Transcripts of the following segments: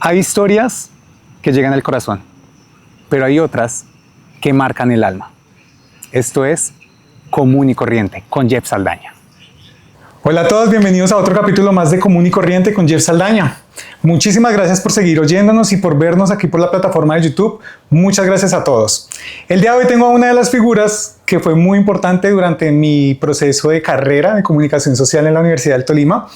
Hay historias que llegan al corazón, pero hay otras que marcan el alma. Esto es Común y Corriente con Jeff Saldaña. Hola a todos, bienvenidos a otro capítulo más de Común y Corriente con Jeff Saldaña. Muchísimas gracias por seguir oyéndonos y por vernos aquí por la plataforma de YouTube. Muchas gracias a todos. El día de hoy tengo a una de las figuras que fue muy importante durante mi proceso de carrera de comunicación social en la Universidad del Tolima.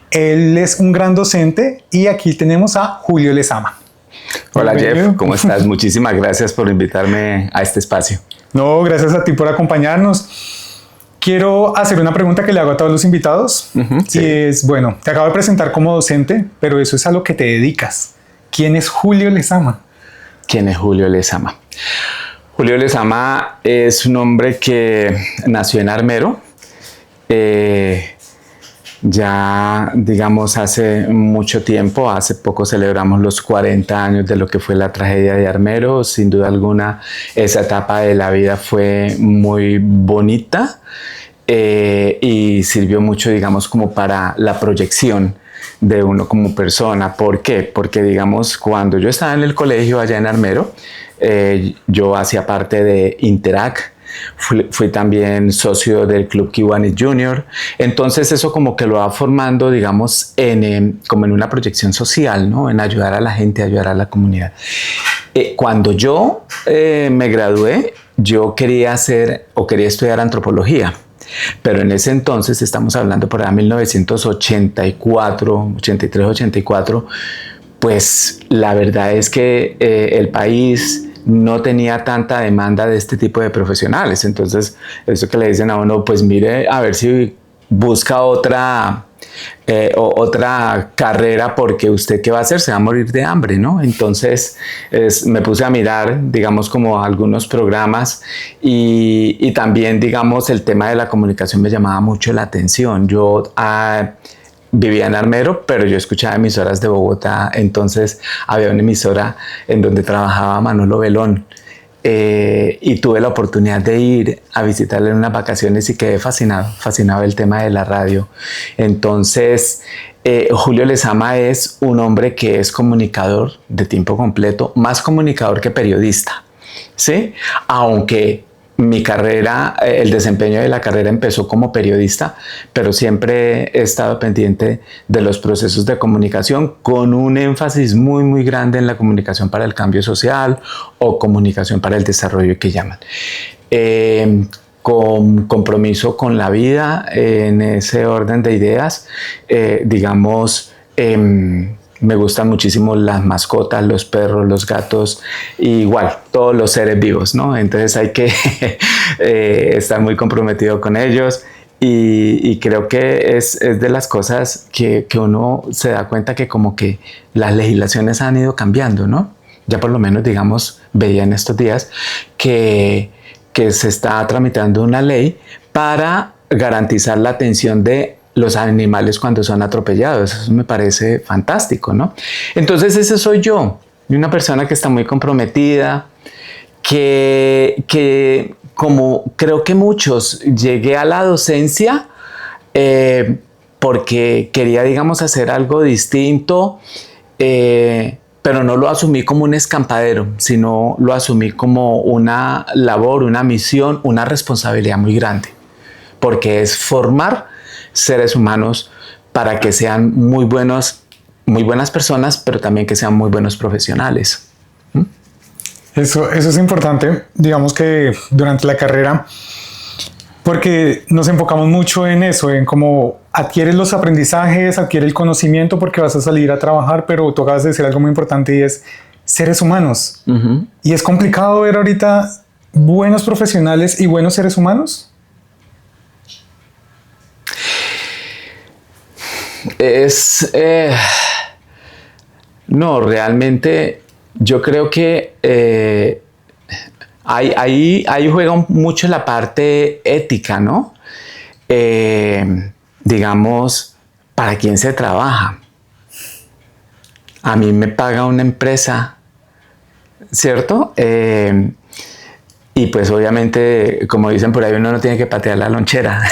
Él es un gran docente y aquí tenemos a Julio Lezama. Hola Jeff, ¿cómo estás? Muchísimas gracias por invitarme a este espacio. No, gracias a ti por acompañarnos. Quiero hacer una pregunta que le hago a todos los invitados Sí. y es, bueno, te acabo de presentar como docente, pero eso es a lo que te dedicas. ¿Quién es Julio Lezama? ¿Quién es Julio Lezama? Julio Lezama es un hombre que nació en Armero, ya digamos hace mucho tiempo, hace poco celebramos los 40 años de lo que fue la tragedia de Armero. Sin duda alguna esa etapa de la vida fue muy bonita y sirvió mucho, digamos, como para la proyección de uno como persona. ¿Por qué? Porque digamos, cuando yo estaba en el colegio allá en Armero, yo hacía parte de Interac. Fui también socio del Club Kiwanis Junior. Entonces eso como que lo va formando, digamos, como en una proyección social, ¿no? En ayudar a la gente, ayudar a la comunidad. Cuando yo me gradué, yo quería estudiar antropología. Pero en ese entonces, estamos hablando por ahí 1984, 83, 84, pues la verdad es que el país no tenía tanta demanda de este tipo de profesionales. Entonces, eso que le dicen a uno, pues mire, a ver si busca otra carrera, porque usted qué va a hacer, se va a morir de hambre, ¿no? Entonces me puse a mirar, digamos, como algunos programas y también, digamos, el tema de la comunicación me llamaba mucho la atención. Yo vivía en Armero, pero yo escuchaba emisoras de Bogotá. Entonces había una emisora en donde trabajaba Manolo Belón, y tuve la oportunidad de ir a visitarle en unas vacaciones y quedé fascinado del tema de la radio. Entonces Julio Lezama es un hombre que es comunicador de tiempo completo, más comunicador que periodista, ¿sí? Aunque mi carrera, el desempeño de la carrera empezó como periodista, pero siempre he estado pendiente de los procesos de comunicación, con un énfasis muy grande en la comunicación para el cambio social o comunicación para el desarrollo que llaman. Con compromiso con la vida, en ese orden de ideas, digamos, me gustan muchísimo las mascotas, los perros, los gatos, igual, todos los seres vivos, ¿no? Entonces hay que estar muy comprometido con ellos y creo que es de las cosas que uno se da cuenta que como que las legislaciones han ido cambiando, ¿no? Ya por lo menos, digamos, veía en estos días que se está tramitando una ley para garantizar la atención de los animales cuando son atropellados. Eso me parece fantástico, ¿no? Entonces ese soy yo, una persona que está muy comprometida, que como creo que muchos, llegué a la docencia porque quería, digamos, hacer algo distinto, pero no lo asumí como un escampadero, sino lo asumí como una labor, una misión, una responsabilidad muy grande, porque es formar seres humanos para que sean muy buenas personas, pero también que sean muy buenos profesionales. Eso es importante, digamos que durante la carrera, porque nos enfocamos mucho en eso, en cómo adquieres los aprendizajes, adquieres el conocimiento porque vas a salir a trabajar, pero tú acabas de decir algo muy importante y es seres humanos. Y es complicado ver ahorita buenos profesionales y buenos seres humanos. No, realmente yo creo que ahí juega mucho la parte ética, ¿no? Digamos, ¿para quién se trabaja? A mí me paga una empresa, ¿cierto? Y pues obviamente, como dicen por ahí, uno no tiene que patear la lonchera.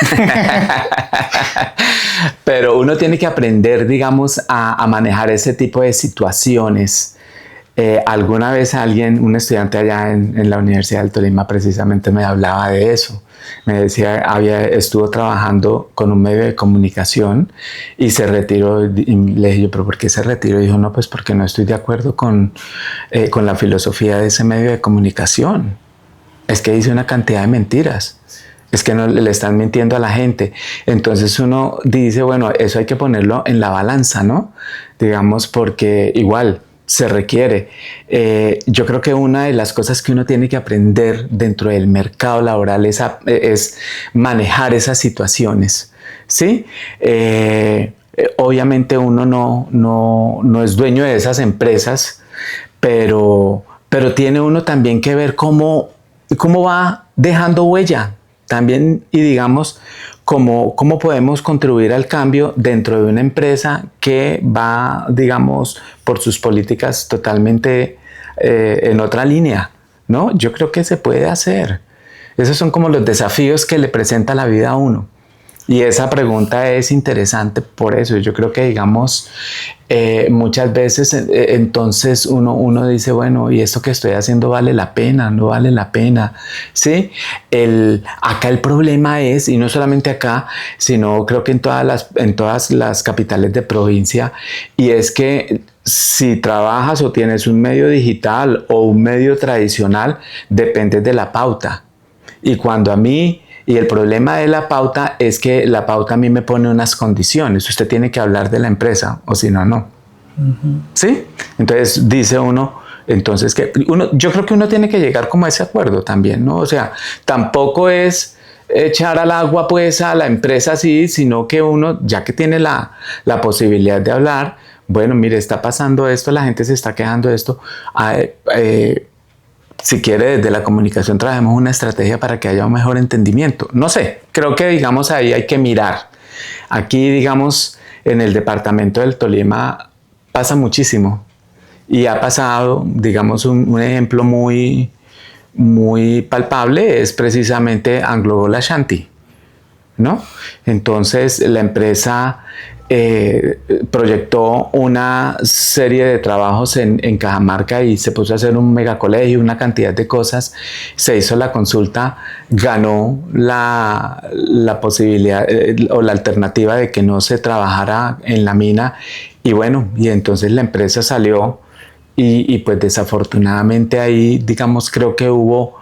Pero uno tiene que aprender, digamos, a manejar ese tipo de situaciones. Alguna vez un estudiante allá en la Universidad del Tolima precisamente me hablaba de eso. Me decía, estuvo trabajando con un medio de comunicación y se retiró. Y le dije yo, ¿pero por qué se retiró? Y dijo, no, pues porque no estoy de acuerdo con la filosofía de ese medio de comunicación. Es que dice una cantidad de mentiras. Es que no le están mintiendo a la gente. Entonces uno dice, bueno, eso hay que ponerlo en la balanza, ¿no? Digamos, porque igual se requiere. Yo creo que una de las cosas que uno tiene que aprender dentro del mercado laboral es manejar esas situaciones, ¿sí? Obviamente uno no es dueño de esas empresas, pero tiene uno también que ver cómo va dejando huella también, y digamos, cómo podemos contribuir al cambio dentro de una empresa que va, digamos, por sus políticas totalmente en otra línea, ¿no? Yo creo que se puede hacer. Esos son como los desafíos que le presenta la vida a uno. Y esa pregunta es interesante por eso. Yo creo que, digamos, muchas veces entonces uno dice, bueno, ¿y esto que estoy haciendo vale la pena? ¿No vale la pena? ¿Sí? Acá el problema es, y no solamente acá, sino creo que en todas las capitales de provincia, y es que si trabajas o tienes un medio digital o un medio tradicional, dependes de la pauta. Y el problema de la pauta es que la pauta a mí me pone unas condiciones. Usted tiene que hablar de la empresa, o si no, no. ¿Sí? Entonces dice uno, yo creo que uno tiene que llegar como a ese acuerdo también, ¿no? O sea, tampoco es echar al agua pues a la empresa así, sino que uno, ya que tiene la posibilidad de hablar, bueno, mire, está pasando esto, la gente se está quejando de esto, si quiere, desde la comunicación trabajemos una estrategia para que haya un mejor entendimiento. No sé, creo que, digamos, ahí hay que mirar. Aquí, digamos, en el departamento del Tolima pasa muchísimo. Y ha pasado, digamos, un ejemplo muy, muy palpable es precisamente Anglo Gold Ashanti, ¿no? Entonces, la empresa proyectó una serie de trabajos en Cajamarca y se puso a hacer un megacolegio, una cantidad de cosas. Se hizo la consulta, ganó la posibilidad o la alternativa de que no se trabajara en la mina. Y bueno, y entonces la empresa salió y pues desafortunadamente ahí, digamos, creo que hubo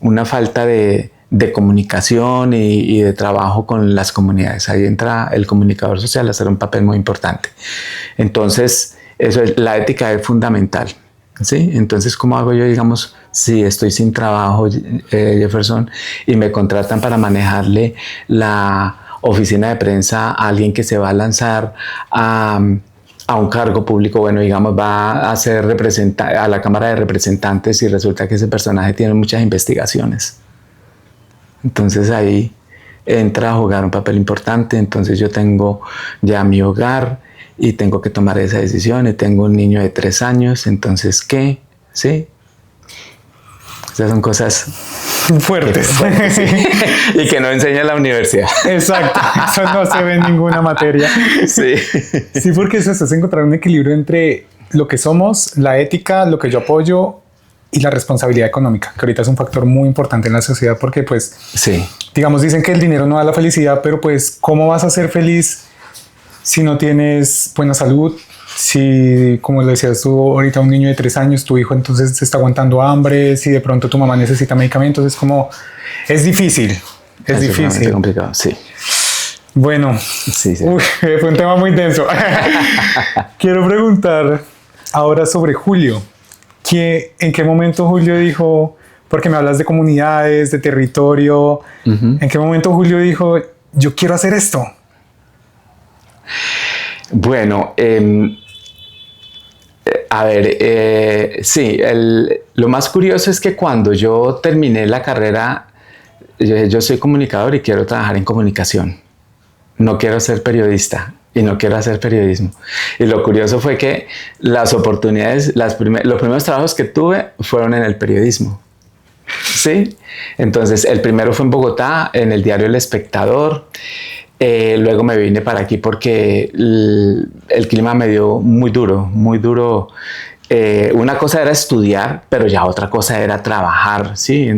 una falta de comunicación y de trabajo con las comunidades. Ahí entra el comunicador social a hacer un papel muy importante. Entonces, la ética es fundamental, ¿sí? Entonces, ¿cómo hago yo, digamos, si estoy sin trabajo, Jefferson, y me contratan para manejarle la oficina de prensa a alguien que se va a lanzar a un cargo público? Bueno, digamos, va a ser a la Cámara de Representantes y resulta que ese personaje tiene muchas investigaciones. Entonces ahí entra a jugar un papel importante. Entonces yo tengo ya mi hogar y tengo que tomar esa decisión y tengo un niño de 3 años. Entonces, ¿qué? ¿Sí? Esas son cosas fuertes. ¿Sí? Y que no enseña la universidad. Exacto, eso no se ve en ninguna materia. Sí. Sí, porque eso es encontrar un equilibrio entre lo que somos, la ética, lo que yo apoyo y la responsabilidad económica, que ahorita es un factor muy importante en la sociedad porque pues, sí, digamos, dicen que el dinero no da la felicidad, pero pues, ¿cómo vas a ser feliz si no tienes buena salud? Si, como le decías tú ahorita, un niño de 3 años, tu hijo entonces se está aguantando hambre, si de pronto tu mamá necesita medicamentos, es como, es difícil, es difícil. Es complicado, sí. Bueno, sí. Uy, fue un tema muy denso. Quiero preguntar ahora sobre Julio. ¿En qué momento Julio dijo, porque me hablas de comunidades, de territorio, en qué momento Julio dijo, yo quiero hacer esto? Bueno, a ver, sí, lo más curioso es que cuando yo terminé la carrera, yo soy comunicador y quiero trabajar en comunicación. No quiero ser periodista y no quiero hacer periodismo. Y lo curioso fue que las oportunidades, los primeros trabajos que tuve fueron en el periodismo. ¿sí? Entonces, el primero fue en Bogotá, en el diario El Espectador. Luego me vine para aquí porque el clima me dio muy duro, muy duro. Una cosa era estudiar, pero ya otra cosa era trabajar, ¿sí?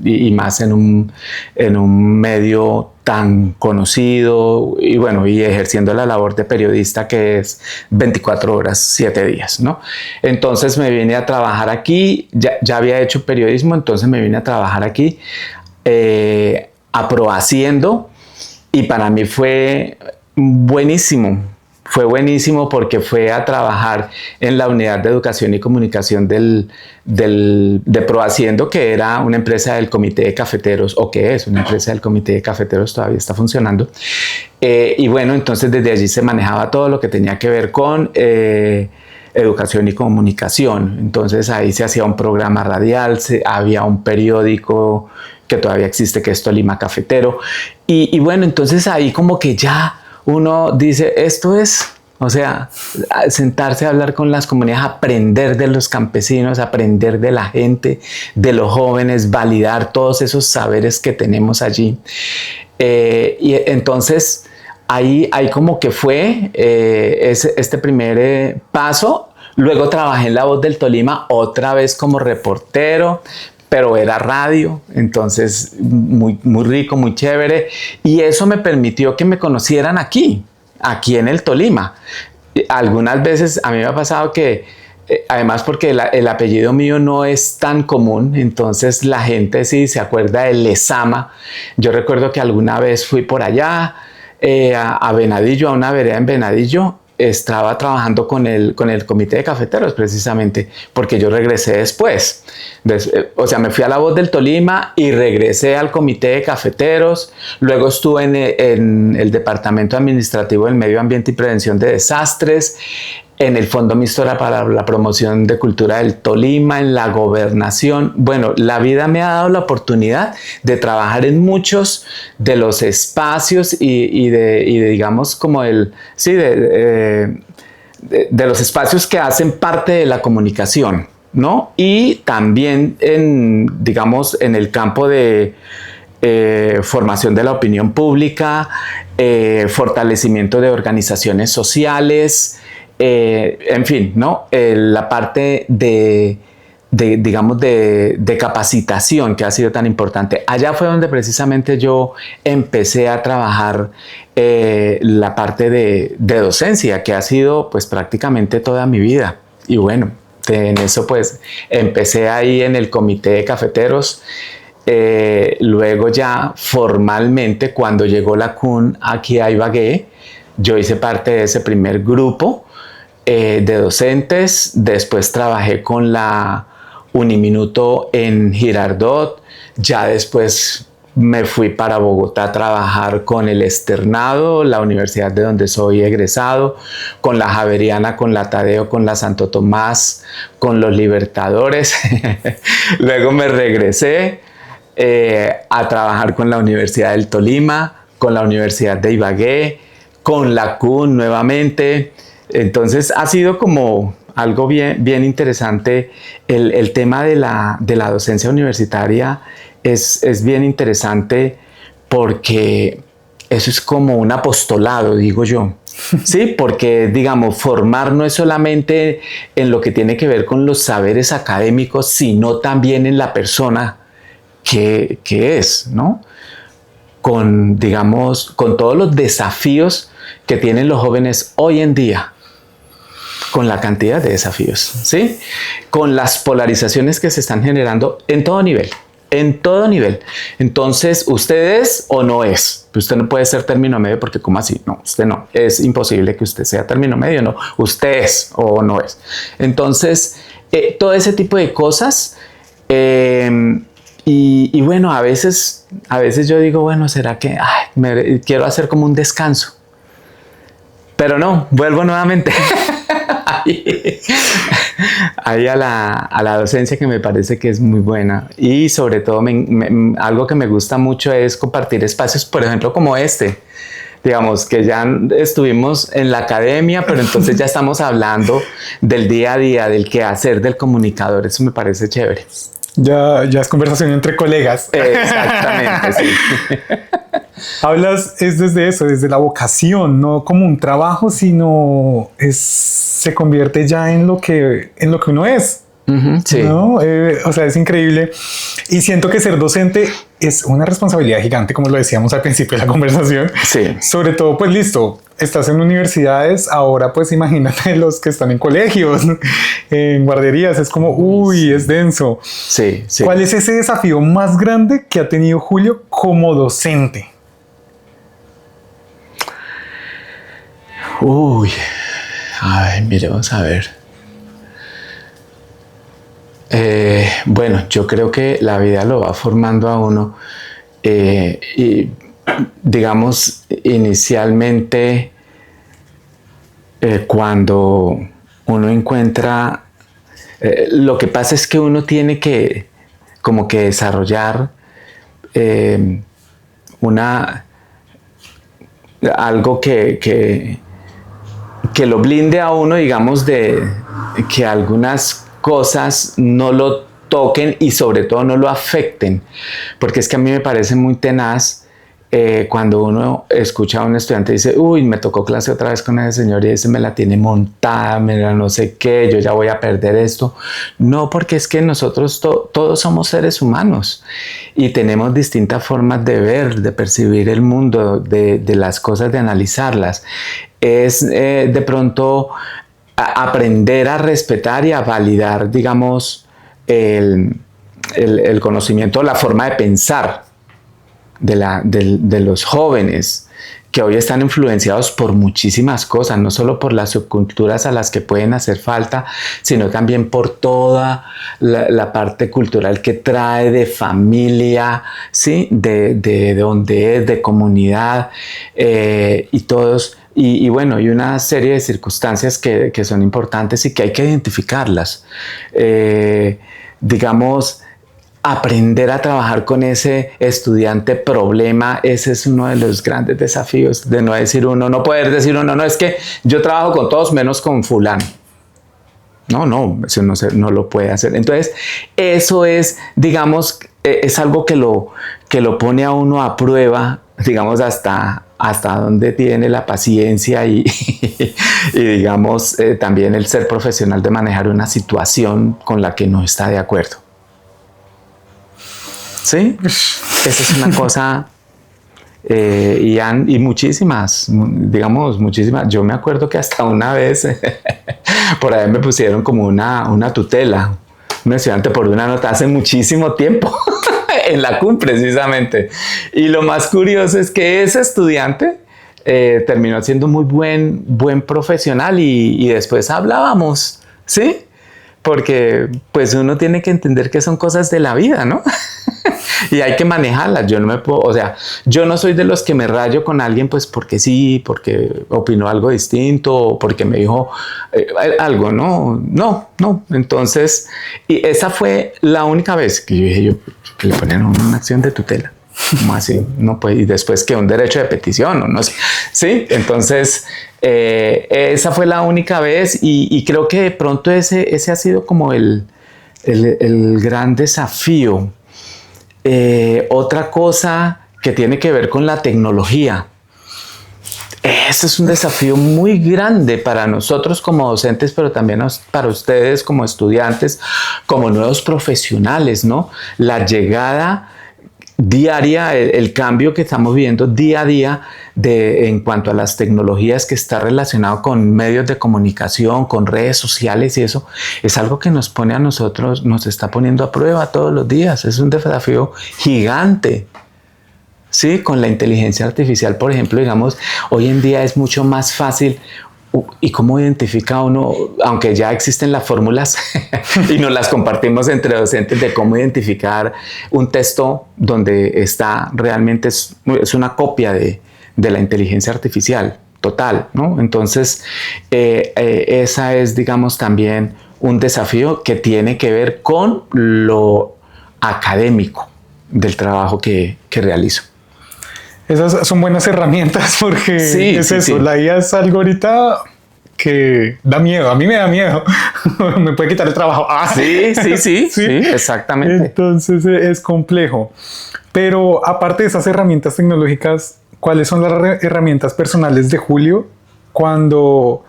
Y más en un medio tan conocido y bueno, y ejerciendo la labor de periodista que es 24 horas, 7 días, ¿no? Entonces me vine a trabajar aquí, ya había hecho periodismo, entonces me vine a trabajar aquí, Haciendo, y para mí fue buenísimo. Fue buenísimo porque fue a trabajar en la unidad de educación y comunicación de Prohaciendo, que era una empresa del Comité de Cafeteros, o que es una empresa del Comité de Cafeteros, todavía está funcionando. Y bueno, entonces desde allí se manejaba todo lo que tenía que ver con educación y comunicación. Entonces ahí se hacía un programa radial, había un periódico que todavía existe, que es Tolima Cafetero. Y bueno, entonces ahí como que ya uno dice, esto es, o sea, sentarse a hablar con las comunidades, aprender de los campesinos, aprender de la gente, de los jóvenes, validar todos esos saberes que tenemos allí. Y entonces ahí como que fue este primer paso. Luego trabajé en La Voz del Tolima otra vez como reportero, pero era radio, entonces muy, muy rico, muy chévere, y eso me permitió que me conocieran aquí en el Tolima. Algunas veces a mí me ha pasado que, además porque el apellido mío no es tan común, entonces la gente sí se acuerda de Lezama. Yo recuerdo que alguna vez fui por allá, a Venadillo, a una vereda en Venadillo. Estaba trabajando con el Comité de Cafeteros precisamente porque yo regresé después. O sea, me fui a La Voz del Tolima y regresé al Comité de Cafeteros. Luego estuve en el Departamento Administrativo del Medio Ambiente y Prevención de Desastres, en el Fondo Mixto para la Promoción de Cultura del Tolima, en la Gobernación. Bueno, la vida me ha dado la oportunidad de trabajar en muchos de los espacios y de digamos, como de los espacios que hacen parte de la comunicación, ¿no? Y también digamos, en el campo de formación de la opinión pública, fortalecimiento de organizaciones sociales, en fin, ¿no? La parte digamos, de capacitación que ha sido tan importante. Allá fue donde precisamente yo empecé a trabajar la parte de docencia, que ha sido pues prácticamente toda mi vida. Y bueno, en eso pues empecé ahí en el Comité de Cafeteros. Luego ya formalmente, cuando llegó la CUN aquí a Ibagué, yo hice parte de ese primer grupo de docentes. Después trabajé con la Uniminuto en Girardot. Ya después me fui para Bogotá a trabajar con el Externado, la universidad de donde soy egresado, con la Javeriana, con la Tadeo, con la Santo Tomás, con los Libertadores. Luego me regresé a trabajar con la Universidad del Tolima, con la Universidad de Ibagué, con la CUN nuevamente. Entonces ha sido como algo bien interesante. El tema de la docencia universitaria es bien interesante porque eso es como un apostolado, digo yo. Sí, porque digamos, formar no es solamente en lo que tiene que ver con los saberes académicos, sino también en la persona que es, ¿no? Digamos, con todos los desafíos que tienen los jóvenes hoy en día, con la cantidad de desafíos, ¿sí? Con las polarizaciones que se están generando en todo nivel. Entonces, ¿usted es o no es? Usted no puede ser término medio porque ¿cómo así? No, usted no. Es imposible que usted sea término medio, no. Usted es o no es. Entonces, todo ese tipo de cosas. Y bueno, a veces yo digo, bueno, ¿será que quiero hacer como un descanso? Pero no, vuelvo nuevamente ahí a la docencia, que me parece que es muy buena. Y sobre todo algo que me gusta mucho es compartir espacios, por ejemplo, como este. Digamos que ya estuvimos en la academia, pero entonces ya estamos hablando del día a día, del quehacer del comunicador. Eso me parece chévere. Ya es conversación entre colegas. Exactamente, sí. Hablas es desde eso, desde la vocación, no como un trabajo, sino se convierte ya en lo que uno es. Sí. ¿No? O sea, es increíble. Y siento que ser docente es una responsabilidad gigante, como lo decíamos al principio de la conversación. Sí. Sobre todo, pues listo, estás en universidades, ahora pues imagínate los que están en colegios, en guarderías, es como, uy, es denso. Sí, sí. ¿Cuál es ese desafío más grande que ha tenido Julio como docente? Uy, ay, miremos a ver. Bueno, yo creo que la vida lo va formando a uno y digamos inicialmente cuando uno encuentra lo que pasa es que uno tiene que como que desarrollar algo que lo blinde a uno, digamos, de que algunas cosas no lo toquen y sobre todo no lo afecten, porque es que a mí me parece muy tenaz cuando uno escucha a un estudiante y dice, uy, me tocó clase otra vez con ese señor y ese me la tiene montada, me la no sé qué, yo ya voy a perder esto. No, porque es que nosotros todos somos seres humanos y tenemos distintas formas de ver, de percibir el mundo, de las cosas, de analizarlas. Es de pronto aprender a respetar y a validar, digamos, el conocimiento, la forma de pensar de los jóvenes que hoy están influenciados por muchísimas cosas, no solo por las subculturas a las que pueden hacer falta, sino también por toda la parte cultural que trae de familia, ¿sí? de donde es, de comunidad, y todos. Y bueno, y una serie de circunstancias que son importantes y que hay que identificarlas. Digamos, aprender a trabajar con ese estudiante problema, ese es uno de los grandes desafíos, de no decir uno, no poder decir uno, no, es que yo trabajo con todos menos con fulano. No, eso no lo puede hacer. Entonces, eso es, digamos, es algo que lo pone a uno a prueba, digamos, hasta dónde tiene la paciencia y digamos, también el ser profesional de manejar una situación con la que no está de acuerdo. ¿Sí? Esa es una cosa, y muchísimas, digamos, muchísimas. Yo me acuerdo que hasta una vez por ahí me pusieron como una tutela, un estudiante por una nota hace muchísimo tiempo, en la CUM precisamente. Y lo más curioso es que ese estudiante terminó siendo muy buen profesional y después hablábamos, ¿sí? Porque pues uno tiene que entender que son cosas de la vida, ¿no? Y hay que manejarlas. Yo no me puedo, o sea, yo no soy de los que me rayo con alguien pues porque sí, porque opinó algo distinto o porque me dijo algo, no. Entonces, y esa fue la única vez que yo dije que le ponían una acción de tutela. ¿Cómo así? No, pues, y después que un derecho de petición o no sé. Sí, entonces esa fue la única vez y creo que de pronto ese ha sido como el gran desafío. Otra cosa que tiene que ver con la tecnología. Ese es un desafío muy grande para nosotros como docentes, pero también para ustedes como estudiantes, como nuevos profesionales, ¿no? La llegada diaria, el cambio que estamos viendo día a día en cuanto a las tecnologías que está relacionado con medios de comunicación, con redes sociales y eso, es algo que nos pone a nosotros, nos está poniendo a prueba todos los días. Es un desafío gigante. Sí, con la inteligencia artificial, por ejemplo, digamos, hoy en día es mucho más fácil. ¿Y cómo identifica uno, aunque ya existen las fórmulas y nos las compartimos entre docentes, de cómo identificar un texto donde está realmente es una copia de la inteligencia artificial total, ¿no? Entonces, esa es, digamos, también un desafío que tiene que ver con lo académico del trabajo que realizo. Esas son buenas herramientas porque sí, es sí, eso, sí. la IA es algo ahorita que da miedo. A mí me da miedo. Me puede quitar el trabajo. Sí, exactamente. Entonces es complejo. Pero aparte de esas herramientas tecnológicas, ¿cuáles son las herramientas personales de Julio cuando,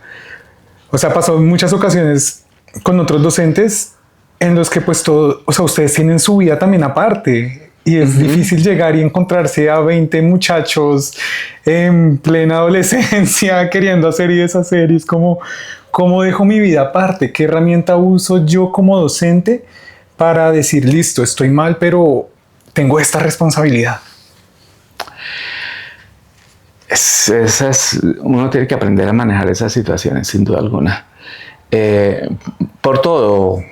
o sea, pasó en muchas ocasiones con otros docentes en los que pues todo, o sea, ustedes tienen su vida también aparte y es difícil llegar y encontrarse a 20 muchachos en plena adolescencia queriendo hacer y deshacer, y es como, ¿cómo dejo mi vida aparte? ¿Qué herramienta uso yo como docente para decir, listo, estoy mal, pero tengo esta responsabilidad? Uno tiene que aprender a manejar esas situaciones, sin duda alguna. Por todo,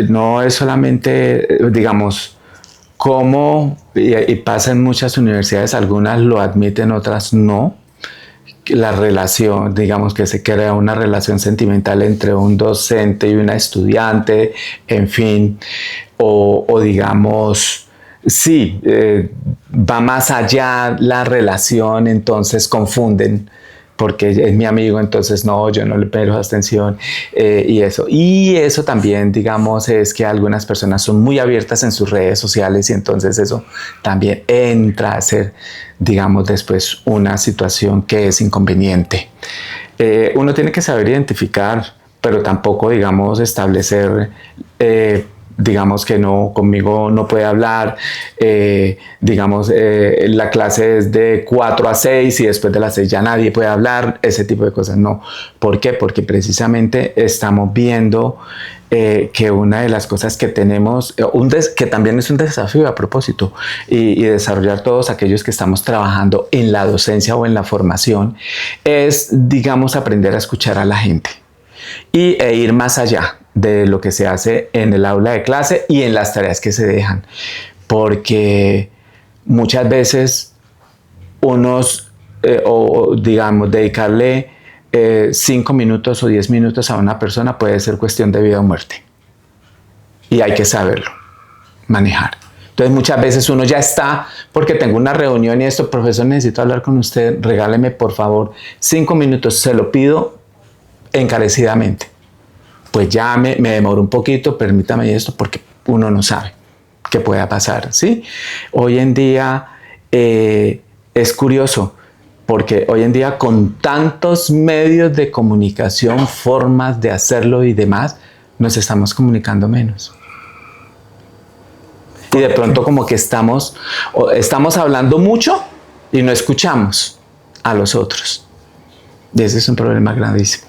no es solamente, digamos, cómo, y pasa en muchas universidades, algunas lo admiten, otras no, la relación, digamos que se crea una relación sentimental entre un docente y una estudiante, en fin, o digamos, sí, va más allá la relación, entonces confunden, porque es mi amigo, entonces no, yo no le presto atención, y eso. Y eso también, digamos, es que algunas personas son muy abiertas en sus redes sociales y entonces eso también entra a ser, digamos, después una situación que es inconveniente. Uno tiene que saber identificar, pero tampoco, digamos, establecer digamos que no, conmigo no puede hablar, digamos, la clase es de 4 a 6 y después de las 6 ya nadie puede hablar, ese tipo de cosas, no. ¿Por qué? Porque precisamente estamos viendo que una de las cosas que tenemos, que también es un desafío a propósito, y desarrollar todos aquellos que estamos trabajando en la docencia o en la formación, es, digamos, aprender a escuchar a la gente e ir más allá de lo que se hace en el aula de clase y en las tareas que se dejan, porque muchas veces o digamos, dedicarle 5 minutos o 10 minutos a una persona puede ser cuestión de vida o muerte, y hay que saberlo manejar. Entonces muchas veces uno ya está, porque tengo una reunión y esto, profesor, necesito hablar con usted, regáleme por favor 5 minutos, se lo pido encarecidamente. Pues ya me demoro un poquito, permítame esto, porque uno no sabe qué pueda pasar, ¿sí? Hoy en día es curioso, porque hoy en día con tantos medios de comunicación, formas de hacerlo y demás, nos estamos comunicando menos. Y de pronto como que estamos hablando mucho y no escuchamos a los otros. Y ese es un problema grandísimo.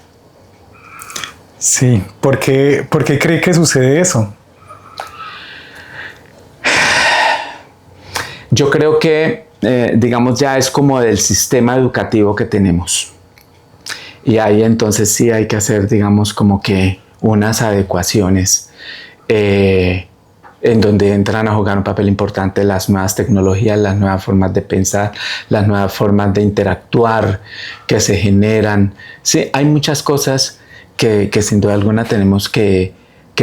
Sí, ¿por qué cree que sucede eso? Yo creo que, digamos, ya es como del sistema educativo que tenemos. Y ahí entonces sí hay que hacer, digamos, como que unas adecuaciones en donde entran a jugar un papel importante las nuevas tecnologías, las nuevas formas de pensar, las nuevas formas de interactuar que se generan. Sí, hay muchas cosas que sin duda alguna tenemos que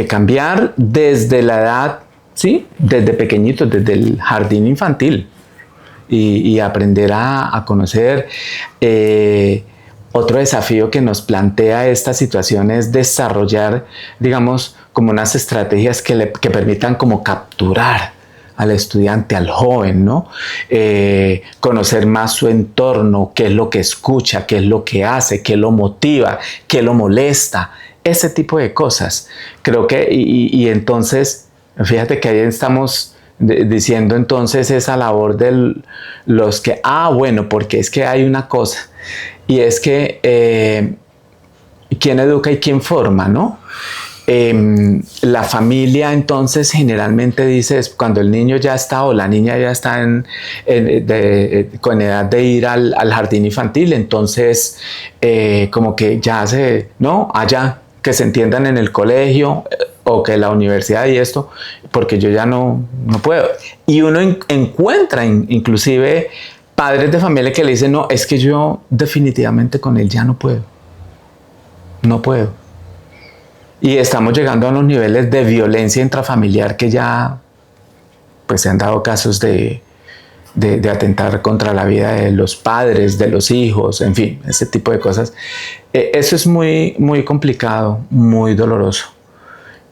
cambiar desde la edad, ¿sí? Desde pequeñitos, desde el jardín infantil, y aprender a conocer. Otro desafío que nos plantea esta situación es desarrollar, digamos, como unas estrategias que permitan como capturar al estudiante, al joven, ¿no? Conocer más su entorno, qué es lo que escucha, qué es lo que hace, qué lo motiva, qué lo molesta, ese tipo de cosas. Creo que, y entonces, fíjate que ahí estamos diciendo entonces esa labor de los que, bueno, porque es que hay una cosa, y es que quién educa y quién forma, ¿no? La familia entonces generalmente dice, cuando el niño ya está o la niña ya está con edad de ir al jardín infantil, entonces como que ya no, allá que se entiendan en el colegio o que la universidad y esto, porque yo ya no puedo. Y uno encuentra inclusive padres de familia que le dicen, no, es que yo definitivamente con él ya no puedo. No puedo. Y estamos llegando a unos niveles de violencia intrafamiliar que ya, pues se han dado casos de de atentar contra la vida de los padres, de los hijos, en fin, ese tipo de cosas. Eso es muy, muy complicado, muy doloroso.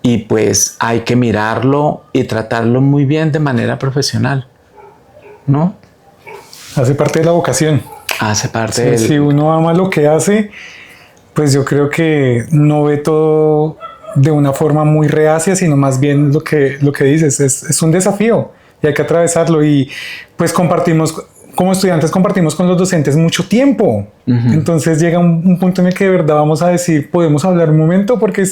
Y pues hay que mirarlo y tratarlo muy bien de manera profesional, ¿no? Hace parte de la vocación. Hace parte Sí, del... si uno ama lo que hace, pues yo creo que no ve todo de una forma muy reacia, sino más bien lo que dices, es un desafío y hay que atravesarlo. Y pues compartimos, como estudiantes compartimos con los docentes mucho tiempo. Entonces llega un punto en el que de verdad vamos a decir, podemos hablar un momento, porque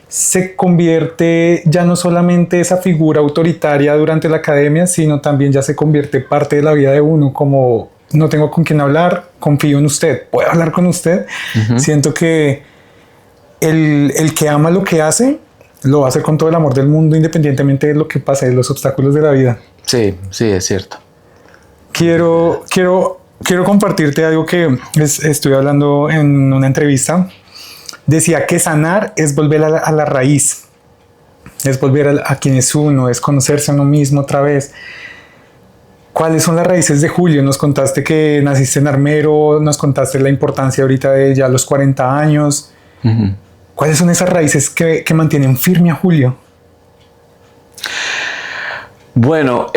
se convierte ya no solamente esa figura autoritaria durante la academia, sino también ya se convierte parte de la vida de uno, como no tengo con quién hablar, confío en usted, puedo hablar con usted. Siento que el que ama lo que hace, lo va a hacer con todo el amor del mundo, independientemente de lo que pase, de los obstáculos de la vida. Sí, sí, es cierto. Quiero compartirte algo que estuve hablando en una entrevista. Decía que sanar es volver a la raíz, es volver a quien es uno, es conocerse a uno mismo otra vez. ¿Cuáles son las raíces de Julio? Nos contaste que naciste en Armero, nos contaste la importancia ahorita de ya los 40 años. ¿Cuáles son esas raíces que mantienen firme a Julio? Bueno,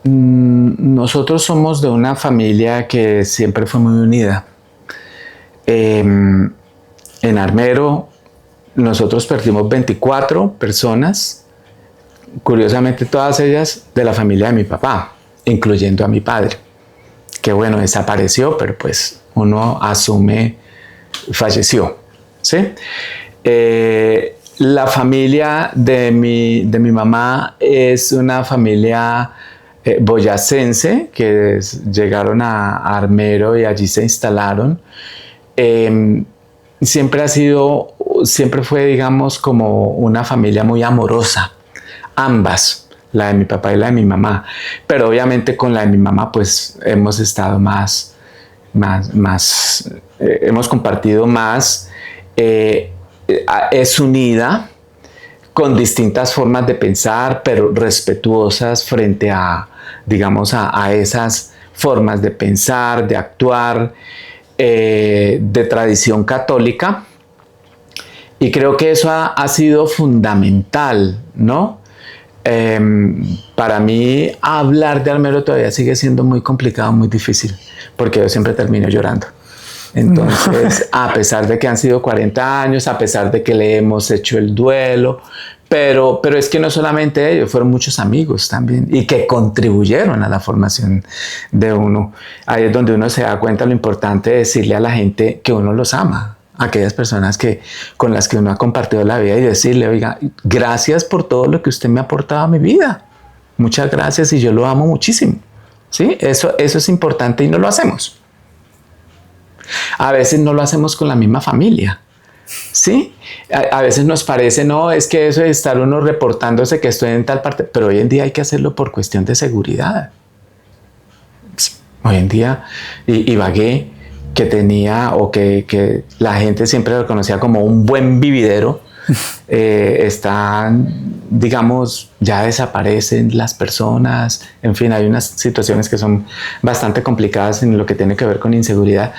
nosotros somos de una familia que siempre fue muy unida. En Armero nosotros perdimos 24 personas, curiosamente todas ellas de la familia de mi papá, incluyendo a mi padre, que bueno, desapareció, pero pues uno asume, falleció, ¿sí? La familia de mi mamá es una familia boyacense, que llegaron a Armero y allí se instalaron. Siempre fue, digamos, como una familia muy amorosa, ambas, la de mi papá y la de mi mamá, pero obviamente con la de mi mamá pues hemos estado hemos compartido más. Es unida, con distintas formas de pensar, pero respetuosas frente a, digamos, a esas formas de pensar, de actuar, de tradición católica, y creo que eso ha sido fundamental, ¿no? Para mí hablar de Armero todavía sigue siendo muy complicado, muy difícil, porque yo siempre termino llorando. Entonces, a pesar de que han sido 40 años, a pesar de que le hemos hecho el duelo, pero es que no solamente ellos, fueron muchos amigos también y que contribuyeron a la formación de uno. Ahí es donde uno se da cuenta lo importante de decirle a la gente que uno los ama, a aquellas personas con las que uno ha compartido la vida, y decirle, oiga, gracias por todo lo que usted me ha aportado a mi vida. Muchas gracias y yo lo amo muchísimo. ¿Sí? Eso es importante y no lo hacemos. A veces no lo hacemos con la misma familia. ¿Sí? A veces nos parece, no, es que eso de estar uno reportándose que estoy en tal parte, pero hoy en día hay que hacerlo por cuestión de seguridad. Hoy en día, Ibagué, que tenía, o que la gente siempre lo conocía como un buen vividero, están, digamos, ya desaparecen las personas, en fin, hay unas situaciones que son bastante complicadas en lo que tiene que ver con inseguridad,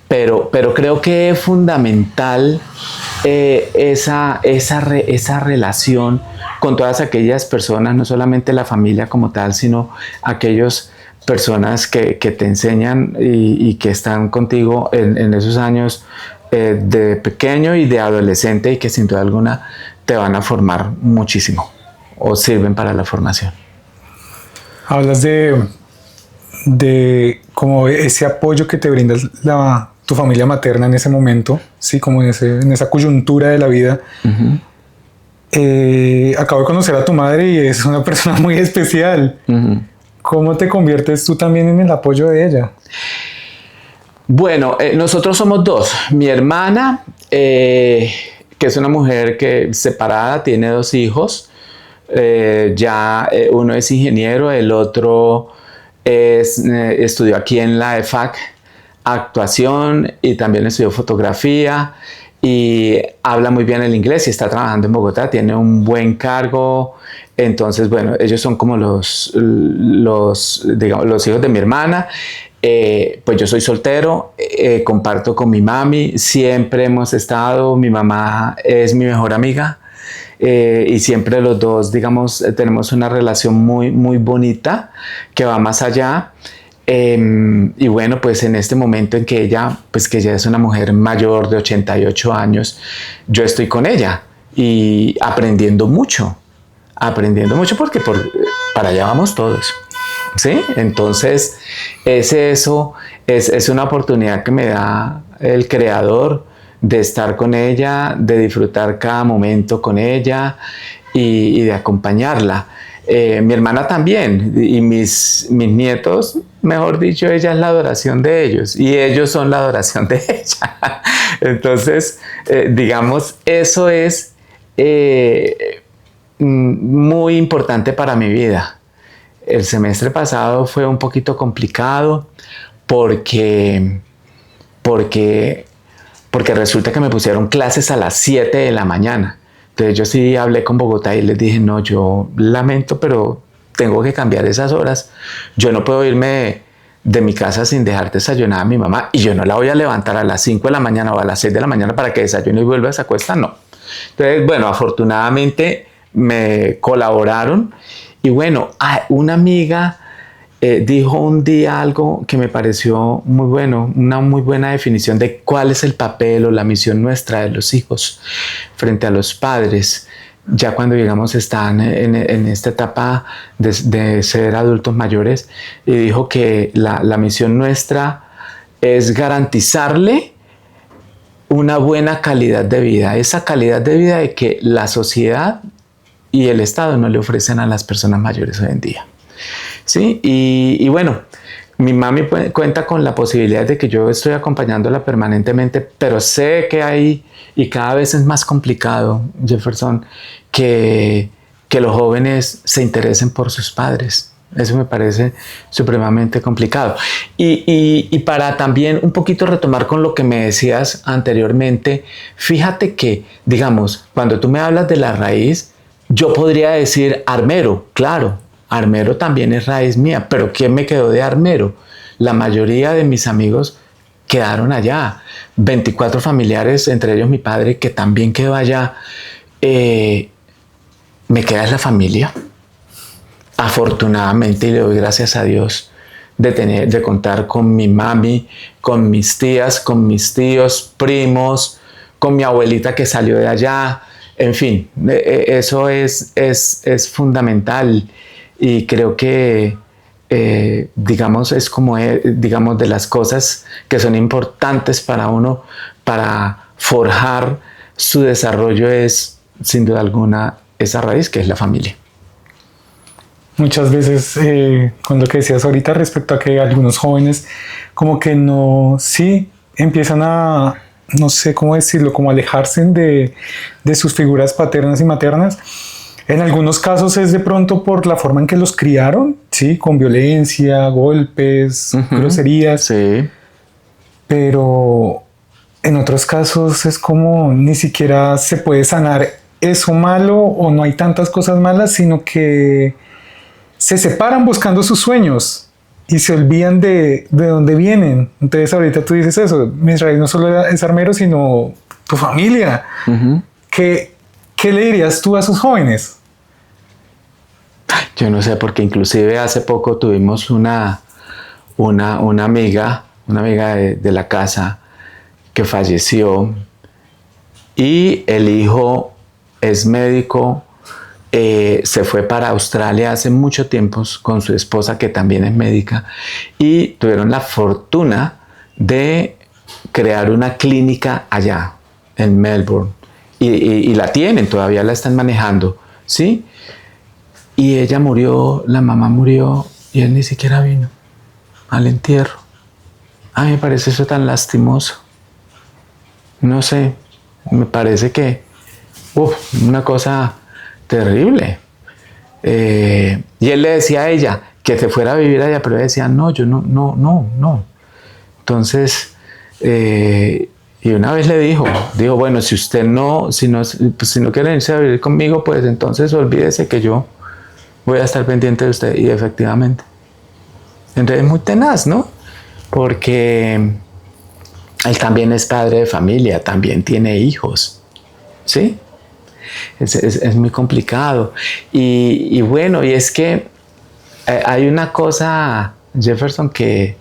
pero creo que es fundamental esa relación con todas aquellas personas, no solamente la familia como tal, sino aquellas personas que te enseñan y que están contigo en esos años de pequeño y de adolescente, y que sin duda alguna te van a formar muchísimo o sirven para la formación. Hablas de como ese apoyo que te brinda tu familia materna en ese momento, sí, como en esa coyuntura de la vida. Acabo de conocer a tu madre y es una persona muy especial. ¿Cómo te conviertes tú también en el apoyo de ella? Bueno, nosotros somos dos. Mi hermana, que es una mujer que separada, tiene 2 hijos. Uno es ingeniero, el otro estudió aquí en la EFAC actuación y también estudió fotografía. y habla muy bien el inglés y está trabajando en Bogotá, tiene un buen cargo. Entonces, bueno, ellos son como digamos, los hijos de mi hermana. Pues yo soy soltero, comparto con mi mami, siempre hemos estado, mi mamá es mi mejor amiga, y siempre los dos, digamos, tenemos una relación muy, muy bonita que va más allá. Y bueno, pues en este momento en que ella, pues que ella es una mujer mayor de 88 años, yo estoy con ella y aprendiendo mucho porque para allá vamos todos. ¿Sí? Entonces, es una oportunidad que me da el creador de estar con ella, de disfrutar cada momento con ella y de acompañarla. Mi hermana también, y mis nietos, mejor dicho, ella es la adoración de ellos y ellos son la adoración de ella. Entonces, digamos, eso es muy importante para mi vida. El semestre pasado fue un poquito complicado porque resulta que me pusieron clases a las 7 de la mañana. Entonces yo sí hablé con Bogotá y les dije, no, yo lamento, pero tengo que cambiar esas horas. Yo no puedo irme de mi casa sin dejar desayunar a mi mamá y yo no la voy a levantar a las 5 de la mañana o a las 6 de la mañana para que desayune y vuelva a esa cuesta, no. Entonces, bueno, afortunadamente me colaboraron. Y bueno, una amiga dijo un día algo que me pareció muy bueno, una muy buena definición de cuál es el papel o la misión nuestra de los hijos frente a los padres, ya cuando, digamos, están en esta etapa de ser adultos mayores. Y dijo que la misión nuestra es garantizarle una buena calidad de vida, esa calidad de vida de que la sociedad y el Estado no le ofrecen a las personas mayores hoy en día. ¿Sí? Y bueno, mi mami cuenta con la posibilidad de que yo estoy acompañándola permanentemente, pero sé que hay, y cada vez es más complicado, Jefferson, que los jóvenes se interesen por sus padres. Eso me parece supremamente complicado. Y para también un poquito retomar con lo que me decías anteriormente, fíjate que, digamos, cuando tú me hablas de la raíz, yo podría decir armero, claro, armero también es raíz mía, pero ¿quién me quedó de armero? La mayoría de mis amigos quedaron allá, 24 familiares, entre ellos mi padre, que también quedó allá. Me queda la familia, afortunadamente, y le doy gracias a Dios de contar con mi mami, con mis tías, con mis tíos, primos, con mi abuelita que salió de allá. En fin, eso es fundamental y creo que, digamos, es como, digamos, de las cosas que son importantes para uno para forjar su desarrollo es, sin duda alguna, esa raíz que es la familia. Muchas veces, con lo que decías ahorita respecto a que algunos jóvenes como que no, sí, empiezan a, no sé cómo decirlo, como alejarse de sus figuras paternas y maternas. En algunos casos es de pronto por la forma en que los criaron, ¿sí? Con violencia, golpes, groserías. Sí. Pero en otros casos es como ni siquiera se puede sanar eso malo o no hay tantas cosas malas, sino que se separan buscando sus sueños y se olvidan de dónde vienen. Entonces ahorita tú dices eso, mi raíz no solo es armero, sino tu familia. ¿Qué le dirías tú a esos jóvenes? Yo no sé, porque inclusive hace poco tuvimos una amiga de la casa que falleció y el hijo es médico, se fue para Australia hace mucho tiempo con su esposa que también es médica y tuvieron la fortuna de crear una clínica allá en Melbourne y la tienen, todavía la están manejando, ¿sí? Y ella murió, la mamá murió y él ni siquiera vino al entierro. A mí me parece eso tan lastimoso. No sé, me parece que una cosa terrible. Y él le decía a ella que se fuera a vivir allá, pero ella decía, no, yo no. Entonces, Y una vez le dijo, bueno, si usted pues si no quiere irse a vivir conmigo, pues entonces olvídese que yo voy a estar pendiente de usted. Y efectivamente. Entonces es muy tenaz, ¿no? Porque él también es padre de familia, también tiene hijos, ¿sí? Es muy complicado. Y bueno, y es que hay una cosa, Jefferson, que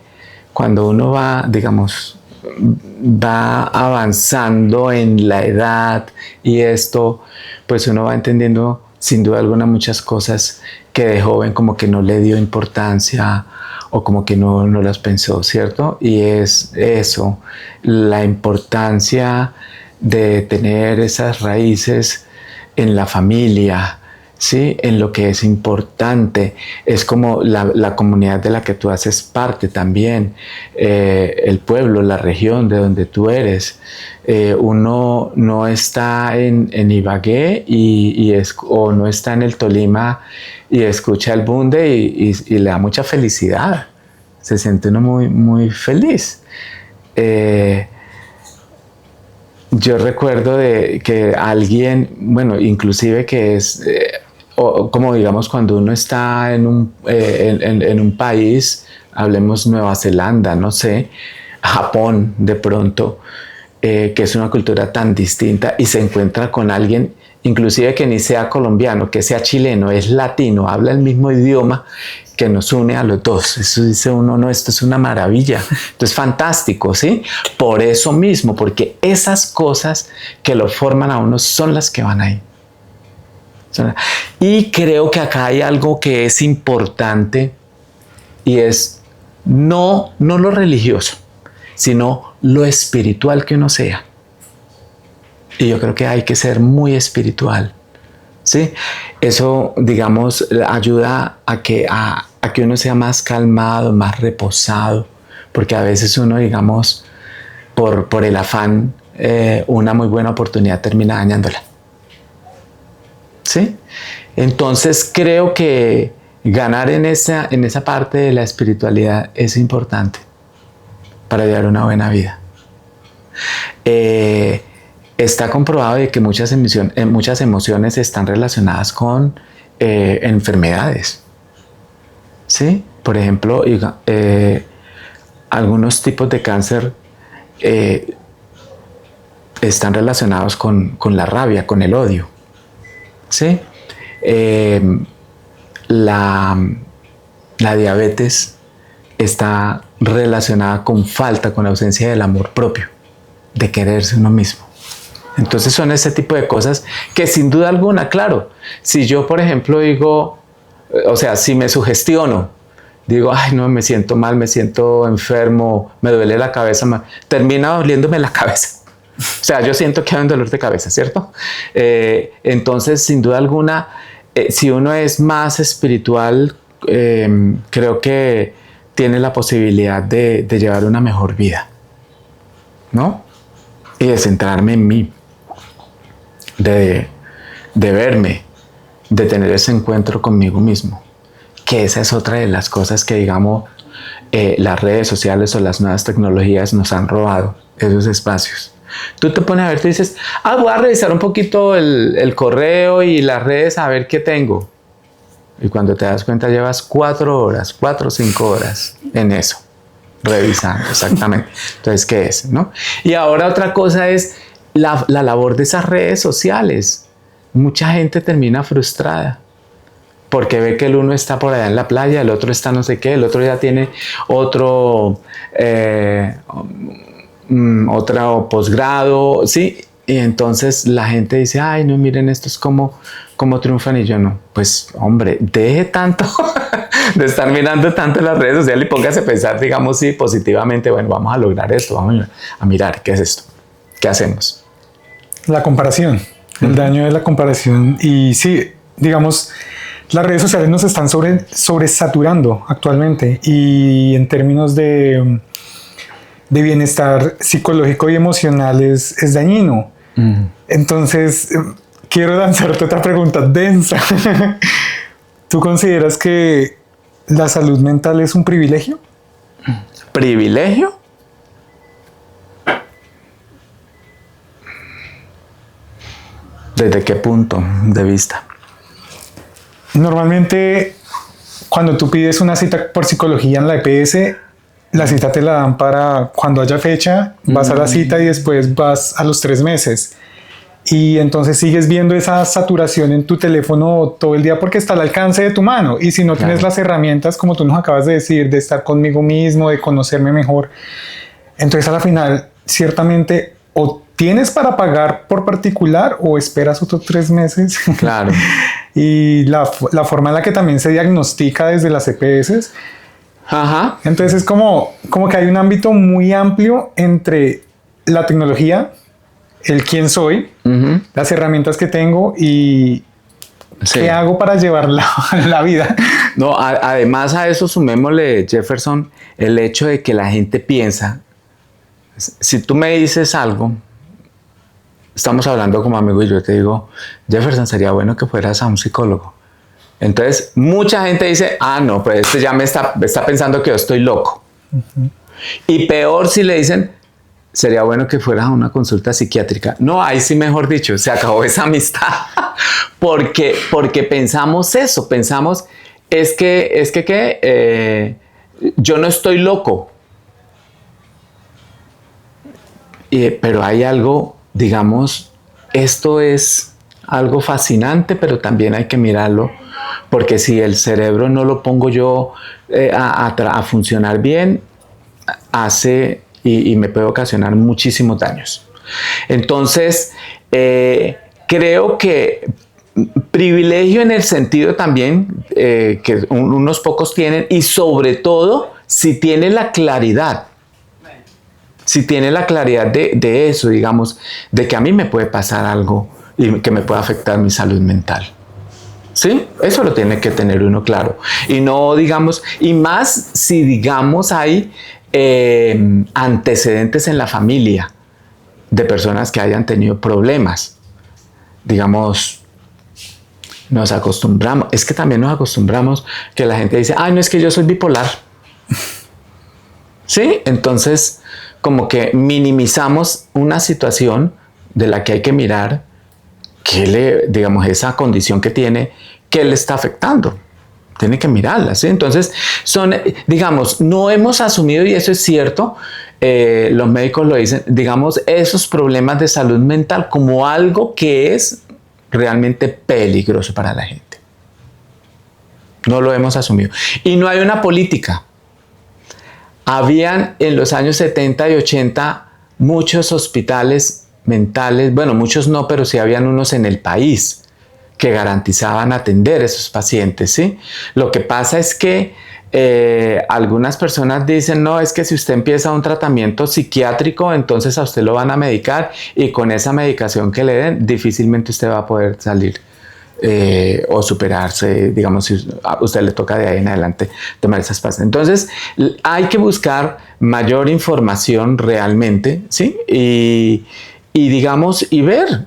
cuando uno va, digamos, va avanzando en la edad y esto, pues uno va entendiendo sin duda alguna muchas cosas que de joven como que no le dio importancia o como que no las pensó, ¿cierto? Y es eso, la importancia de tener esas raíces en la familia, ¿sí? En lo que es importante. Es como la comunidad de la que tú haces parte también, el pueblo, la región de donde tú eres. Uno no está en Ibagué o no está en el Tolima y escucha el Bunde y le da mucha felicidad. Se siente uno muy, muy feliz. Yo recuerdo de que alguien, bueno, inclusive que es, como digamos cuando uno está en un país, hablemos Nueva Zelanda, no sé, Japón de pronto, que es una cultura tan distinta y se encuentra con alguien, inclusive que ni sea colombiano, que sea chileno, es latino, habla el mismo idioma, que nos une a los dos. Eso dice uno, no, esto es una maravilla, esto es fantástico, ¿sí? Por eso mismo, porque esas cosas que lo forman a uno son las que van ahí. Y creo que acá hay algo que es importante y es no lo religioso, sino lo espiritual que uno sea. Y yo creo que hay que ser muy espiritual, ¿sí? Eso, digamos, ayuda a que uno sea más calmado, más reposado, porque a veces uno, digamos, por el afán, una muy buena oportunidad termina dañándola, ¿sí? Entonces creo que ganar en esa parte de la espiritualidad es importante para llevar una buena vida. Está comprobado de que muchas emociones están relacionadas con enfermedades, ¿sí? Por ejemplo, algunos tipos de cáncer están relacionados con la rabia, con el odio, ¿sí? La diabetes está relacionada con ausencia del amor propio, de quererse uno mismo. Entonces son ese tipo de cosas que sin duda alguna, claro, si yo por ejemplo digo, o sea, si me sugestiono, digo, ay no, me siento mal, me siento enfermo, me duele la cabeza, termina doliéndome la cabeza. O sea, yo siento que hay un dolor de cabeza, ¿cierto? Entonces, sin duda alguna, si uno es más espiritual, creo que tiene la posibilidad de llevar una mejor vida, ¿no? Y de centrarme en mí, de verme, de tener ese encuentro conmigo mismo, que esa es otra de las cosas que, digamos, las redes sociales o las nuevas tecnologías nos han robado, esos espacios. Tú te pones a ver, tú dices, voy a revisar un poquito el correo y las redes a ver qué tengo. Y cuando te das cuenta llevas 4 o 5 horas en eso, revisando, exactamente. Entonces, ¿qué es? ¿No? Y ahora otra cosa es la labor de esas redes sociales. Mucha gente termina frustrada porque ve que el uno está por allá en la playa, el otro está no sé qué, el otro ya tiene otro posgrado, ¿sí? Y entonces la gente dice, ay, no, miren, esto es como triunfan, y yo no. Pues, hombre, deje tanto de estar mirando tanto en las redes sociales y póngase a pensar, digamos, sí, positivamente, bueno, vamos a lograr esto, vamos a mirar, ¿qué es esto? ¿Qué hacemos? La comparación, el daño de la comparación. Y sí, digamos, las redes sociales nos están sobresaturando actualmente, y en términos de bienestar psicológico y emocional es dañino. Entonces, quiero lanzarte otra pregunta densa. ¿Tú consideras que la salud mental es un privilegio? ¿Privilegio? ¿Desde qué punto de vista? Normalmente, cuando tú pides una cita por psicología en la EPS, la cita te la dan para cuando haya fecha, vas a la cita y después vas a los 3 meses. Y entonces sigues viendo esa saturación en tu teléfono todo el día porque está al alcance de tu mano. Y si no tienes las herramientas, como tú nos acabas de decir, de estar conmigo mismo, de conocerme mejor, entonces a la final, ciertamente, o tienes para pagar por particular o esperas otros 3 meses. Claro. Y la forma en la que también se diagnostica desde las EPS. Ajá. Entonces es como que hay un ámbito muy amplio entre la tecnología, el quién soy, las herramientas que tengo y qué hago para llevar la vida. No, además a eso sumémosle, Jefferson, el hecho de que la gente piensa, si tú me dices algo, estamos hablando como amigo y yo te digo, Jefferson, sería bueno que fueras a un psicólogo. Entonces, mucha gente dice, no, pues este ya me está pensando que yo estoy loco. Y peor si le dicen, sería bueno que fueras a una consulta psiquiátrica. No, ahí sí, mejor dicho, se acabó esa amistad. porque pensamos eso, pensamos, yo no estoy loco. Pero hay algo, digamos, esto es algo fascinante, pero también hay que mirarlo, porque si el cerebro no lo pongo yo a funcionar bien, hace y me puede ocasionar muchísimos daños. Entonces, creo que privilegio en el sentido también que unos pocos tienen, y sobre todo si tiene la claridad. Si tiene la claridad de eso, digamos, de que a mí me puede pasar algo y que me puede afectar mi salud mental. ¿Sí? Eso lo tiene que tener uno claro. Y no, digamos, y más si, digamos, hay antecedentes en la familia de personas que hayan tenido problemas. Digamos, nos acostumbramos, es que también nos acostumbramos que la gente dice, no, es que yo soy bipolar. ¿Sí? Entonces, como que minimizamos una situación de la que hay que mirar digamos, esa condición que tiene, que le está afectando. Tiene que mirarla, ¿sí? Entonces, digamos, no hemos asumido, y eso es cierto, los médicos lo dicen, digamos, esos problemas de salud mental como algo que es realmente peligroso para la gente. No lo hemos asumido. Y no hay una política. Habían en los años 70 y 80 muchos hospitales mentales, bueno, muchos no, pero sí habían unos en el país que garantizaban atender a esos pacientes, ¿sí? Lo que pasa es que algunas personas dicen, no, es que si usted empieza un tratamiento psiquiátrico, entonces a usted lo van a medicar y con esa medicación que le den, difícilmente usted va a poder salir o superarse, digamos, si a usted le toca de ahí en adelante tomar esas pastas. Entonces, hay que buscar mayor información realmente, ¿sí? Y digamos, y ver,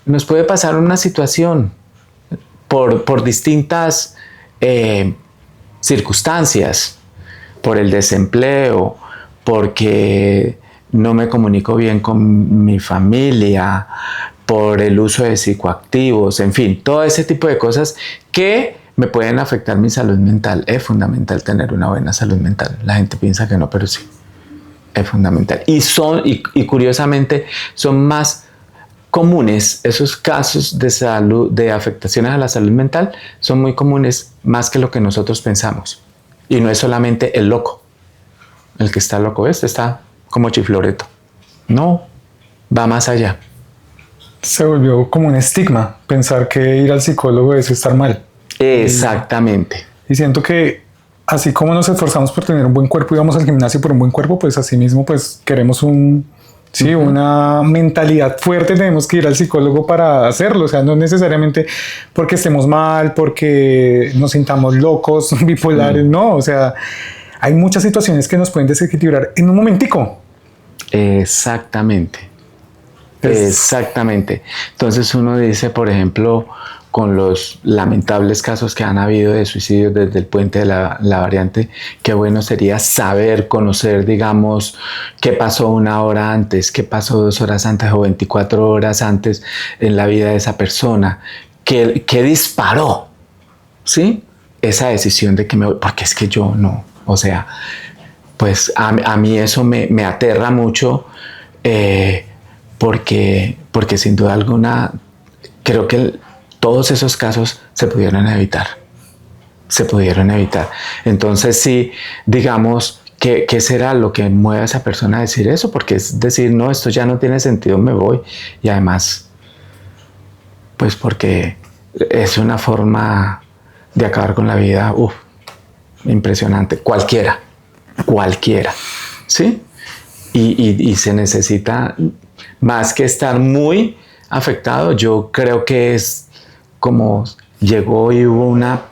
nos puede pasar una situación por distintas circunstancias, por el desempleo, porque no me comunico bien con mi familia, por el uso de psicoactivos, en fin, todo ese tipo de cosas que me pueden afectar mi salud mental. Es fundamental tener una buena salud mental. La gente piensa que no, pero sí, es fundamental. Y curiosamente son más comunes esos casos de salud, de afectaciones a la salud mental, son muy comunes más que lo que nosotros pensamos. Y no es solamente el loco, el que está loco, está como chifloreto. No, va más allá. Se volvió como un estigma pensar que ir al psicólogo es estar mal. Exactamente. Y siento que así como nos esforzamos por tener un buen cuerpo y vamos al gimnasio por un buen cuerpo, pues así mismo pues queremos una mentalidad fuerte, tenemos que ir al psicólogo para hacerlo. O sea, no necesariamente porque estemos mal, porque nos sintamos locos, bipolares, no. O sea, hay muchas situaciones que nos pueden desequilibrar en un momentico. Exactamente. Exactamente. Entonces uno dice, por ejemplo, con los lamentables casos que han habido de suicidios desde el puente de la variante, qué bueno sería saber, conocer, digamos, qué pasó 1 hora antes, qué pasó 2 horas antes o 24 horas antes en la vida de esa persona, qué disparó, ¿sí? Esa decisión de que me voy, porque es que yo no, o sea, pues a mí eso me aterra mucho, porque sin duda alguna creo que todos esos casos se pudieron evitar. Entonces sí, digamos, ¿qué será lo que mueve a esa persona a decir eso? Porque es decir, no, esto ya no tiene sentido, me voy. Y además, pues porque es una forma de acabar con la vida, impresionante. Cualquiera, ¿sí? Y se necesita, más que estar muy afectado, yo creo que es como llegó y hubo una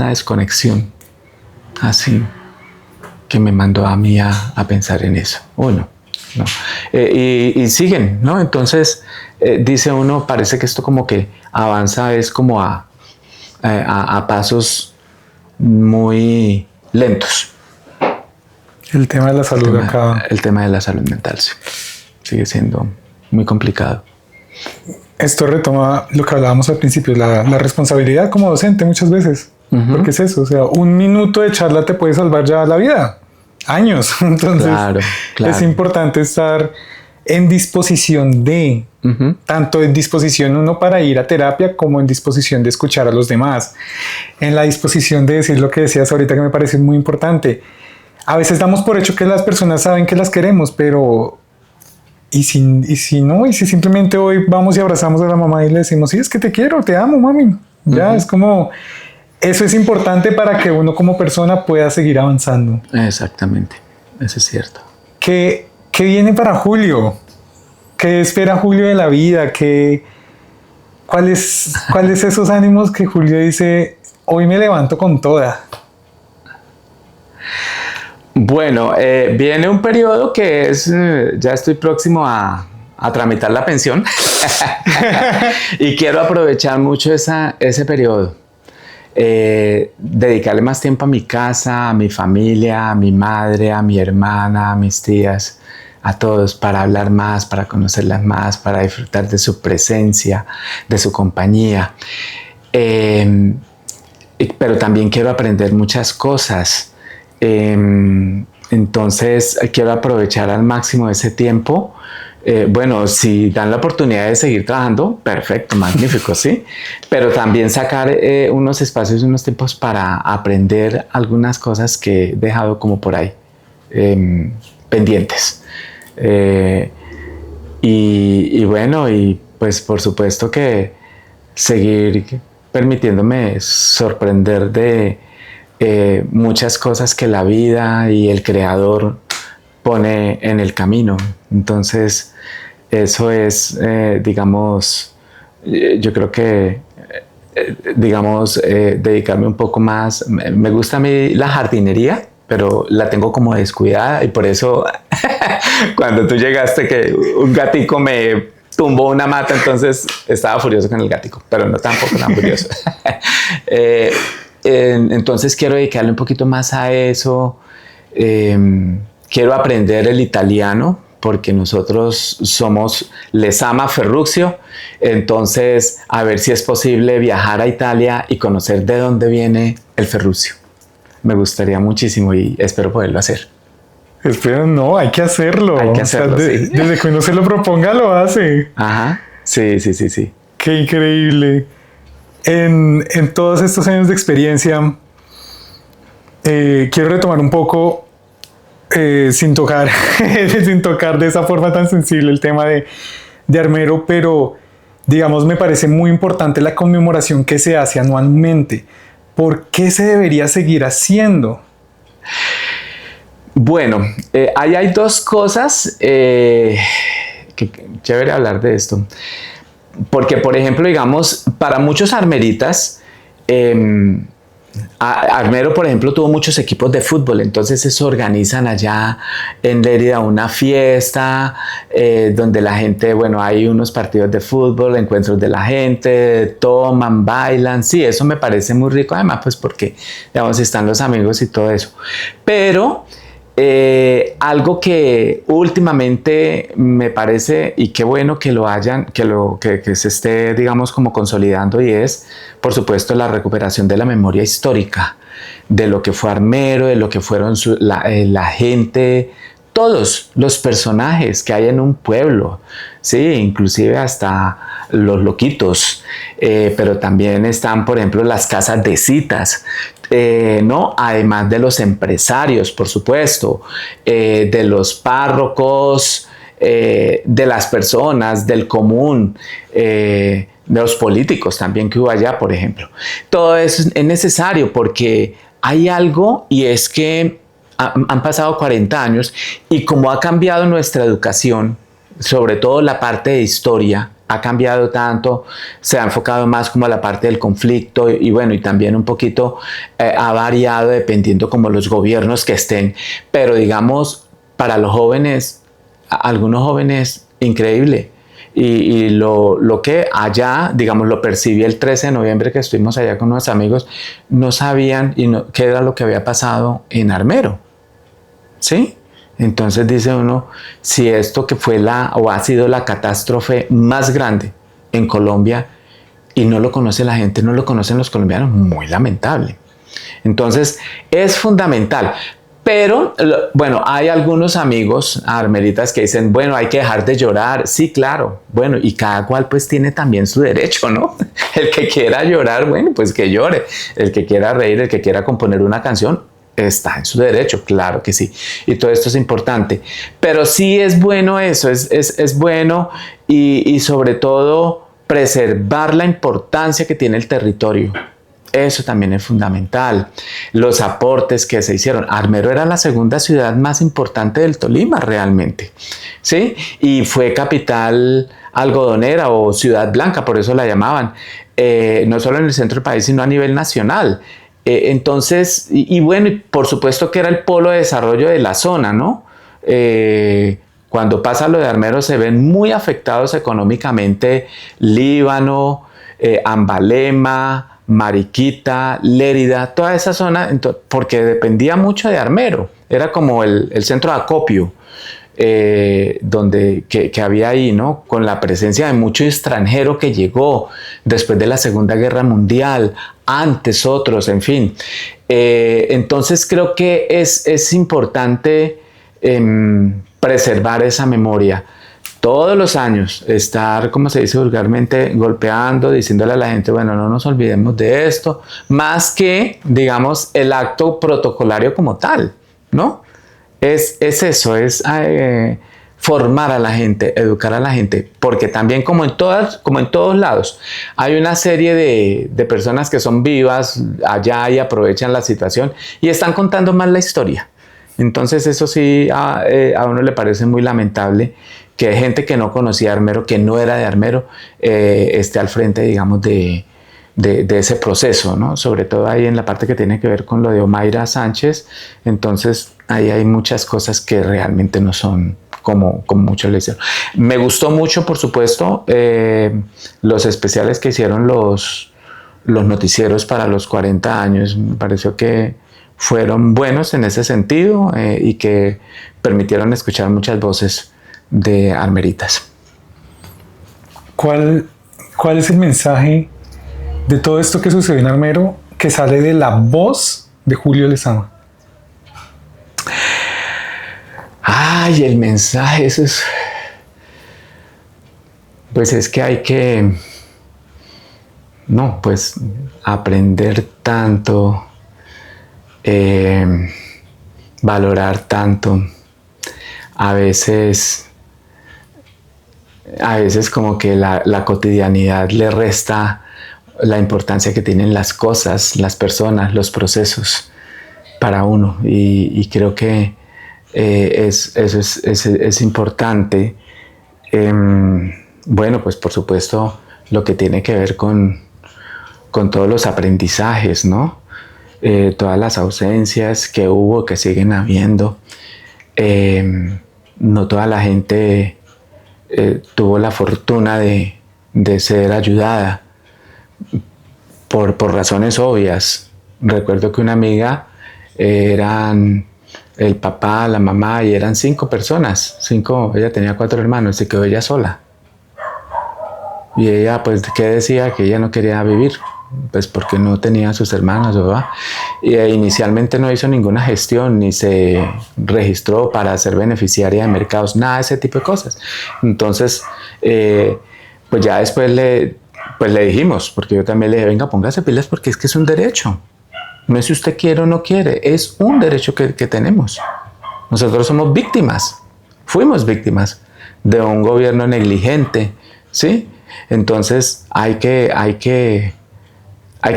desconexión, así, que me mandó a mí a pensar en eso. Bueno, no. Y siguen, ¿no? Entonces, dice uno, parece que esto como que avanza, es como a pasos muy lentos. El tema de la salud acá. El tema de la salud mental, sí. Sigue siendo muy complicado. Esto retoma lo que hablábamos al principio, la responsabilidad como docente muchas veces. Porque es eso, o sea, 1 minuto de charla te puede salvar ya la vida. Años. Entonces, claro. Es importante estar en disposición de, tanto en disposición uno para ir a terapia como en disposición de escuchar a los demás. En la disposición de decir lo que decías ahorita, que me parece muy importante. A veces damos por hecho que las personas saben que las queremos, pero ¿y si no? ¿Y si simplemente hoy vamos y abrazamos a la mamá y le decimos, sí, es que te quiero, te amo, mami? Ya, es como, eso es importante para que uno como persona pueda seguir avanzando. Exactamente, eso es cierto. ¿Qué viene para Julio? ¿Qué espera Julio de la vida? ¿Cuáles esos ánimos que Julio dice, hoy me levanto con toda? Bueno, viene un periodo que es, ya estoy próximo a tramitar la pensión y quiero aprovechar mucho ese periodo. Dedicarle más tiempo a mi casa, a mi familia, a mi madre, a mi hermana, a mis tías, a todos, para hablar más, para conocerlas más, para disfrutar de su presencia, de su compañía. Pero también quiero aprender muchas cosas. Entonces quiero aprovechar al máximo ese tiempo. Bueno, si dan la oportunidad de seguir trabajando, perfecto, magnífico, sí. Pero también sacar unos espacios, unos tiempos para aprender algunas cosas que he dejado como por ahí pendientes. Y bueno, y pues por supuesto que seguir permitiéndome sorprender de muchas cosas que la vida y el creador pone en el camino. Entonces eso es, digamos, yo creo que dedicarme un poco más. Me gusta a mí la jardinería, pero la tengo como descuidada, y por eso cuando tú llegaste que un gatico me tumbó una mata, entonces estaba furioso con el gatico, pero no tampoco tan furioso. Entonces quiero dedicarle un poquito más a eso. Quiero aprender el italiano, porque nosotros somos Les ama Ferruccio. Entonces, a ver si es posible viajar a Italia y conocer de dónde viene el Ferruccio. Me gustaría muchísimo y espero poderlo hacer. Espero, no, hay que hacerlo. Hay que hacerlo, sí. Desde que uno se lo proponga, lo hace. Ajá, sí. Qué increíble. En todos estos años de experiencia, quiero retomar un poco, sin tocar de esa forma tan sensible el tema de Armero, pero digamos, me parece muy importante la conmemoración que se hace anualmente. ¿Por qué se debería seguir haciendo? Bueno, ahí hay dos cosas que chévere hablar de esto. Porque, por ejemplo, digamos, para muchos armeritas, Armero, por ejemplo, tuvo muchos equipos de fútbol, entonces se organizan allá en Lérida una fiesta donde la gente, bueno, hay unos partidos de fútbol, encuentros de la gente, toman, bailan, sí, eso me parece muy rico, además, pues porque, digamos, están los amigos y todo eso. Pero algo que últimamente me parece, y qué bueno que lo hayan, que se esté, digamos, como consolidando, y es, por supuesto, la recuperación de la memoria histórica, de lo que fue Armero, de lo que fueron la gente, todos los personajes que hay en un pueblo, sí, inclusive hasta los loquitos, pero también están, por ejemplo, las casas de citas, ¿no? Además de los empresarios, por supuesto, de los párrocos, de las personas, del común, de los políticos también que hubo allá, por ejemplo. Todo eso es necesario porque hay algo, y es que han pasado 40 años y como ha cambiado nuestra educación, sobre todo la parte de historia, ha cambiado tanto, se ha enfocado más como a la parte del conflicto y bueno, y también un poquito ha variado dependiendo como los gobiernos que estén, pero digamos, para los jóvenes, algunos jóvenes, increíble. Y lo que allá, digamos, lo percibí el 13 de noviembre que estuvimos allá con unos amigos, no sabían qué era lo que había pasado en Armero, ¿sí? Entonces dice uno, si esto que fue o ha sido la catástrofe más grande en Colombia y no lo conoce la gente, no lo conocen los colombianos, muy lamentable. Entonces es fundamental. Pero, bueno, hay algunos amigos armeritas que dicen, bueno, hay que dejar de llorar. Sí, claro. Bueno, y cada cual pues tiene también su derecho, ¿no? El que quiera llorar, bueno, pues que llore. El que quiera reír, el que quiera componer una canción, está en su derecho, claro que sí. Y todo esto es importante. Pero sí es bueno eso, es bueno y sobre todo preservar la importancia que tiene el territorio. Eso también es fundamental. Los aportes que se hicieron. Armero era la segunda ciudad más importante del Tolima realmente, ¿sí? Y fue capital algodonera o ciudad blanca, por eso la llamaban, no solo en el centro del país, sino a nivel nacional. Entonces, bueno, y por supuesto que era el polo de desarrollo de la zona, ¿no? Cuando pasa lo de Armero se ven muy afectados económicamente Líbano, Ambalema, Mariquita, Lérida, toda esa zona, porque dependía mucho de Armero, era como el centro de acopio que había ahí, ¿no? Con la presencia de mucho extranjero que llegó después de la Segunda Guerra Mundial, antes otros, en fin. Entonces creo que es importante preservar esa memoria. Todos los años estar, como se dice vulgarmente, golpeando, diciéndole a la gente, bueno, no nos olvidemos de esto, más que, digamos, el acto protocolario como tal, ¿no? Es eso, es formar a la gente, educar a la gente, porque también como en todos lados, hay una serie de personas que son vivas allá y aprovechan la situación y están contando mal la historia. Entonces eso sí a uno le parece muy lamentable que gente que no conocía a Armero, que no era de Armero, esté al frente, digamos, de ese proceso, ¿no? Sobre todo ahí en la parte que tiene que ver con lo de Omaira Sánchez. Entonces ahí hay muchas cosas que realmente no son como muchos le hicieron. Me gustó mucho, por supuesto, los especiales que hicieron los noticieros para los 40 años. Me pareció que fueron buenos en ese sentido y que permitieron escuchar muchas voces de armeritas. ¿Cuál es el mensaje de todo esto que sucedió en Armero que sale de la voz de Julio Lezama? Ay, el mensaje, eso es... Pues es que hay que... No, pues aprender tanto, valorar tanto. A veces como que la cotidianidad le resta la importancia que tienen las cosas, las personas, los procesos para uno. Y creo que eso es importante. Bueno, pues por supuesto lo que tiene que ver con todos los aprendizajes, ¿no? todas las ausencias que hubo, que siguen habiendo. No toda la gente tuvo la fortuna de ser ayudada por razones obvias. Recuerdo que una amiga eran el papá, la mamá y eran 5 personas. Ella tenía 4 hermanos, se quedó ella sola. Y ella, pues, ¿qué decía? Que ella no quería vivir, pues porque no tenía a sus hermanos, ¿verdad? Y inicialmente no hizo ninguna gestión, ni se registró para ser beneficiaria de mercados, nada de ese tipo de cosas. Entonces, pues ya después le dijimos, porque yo también le dije, venga, póngase pilas porque es que es un derecho. No es si usted quiere o no quiere, es un derecho que tenemos. Nosotros somos víctimas, fuimos víctimas de un gobierno negligente, ¿sí? Entonces hay que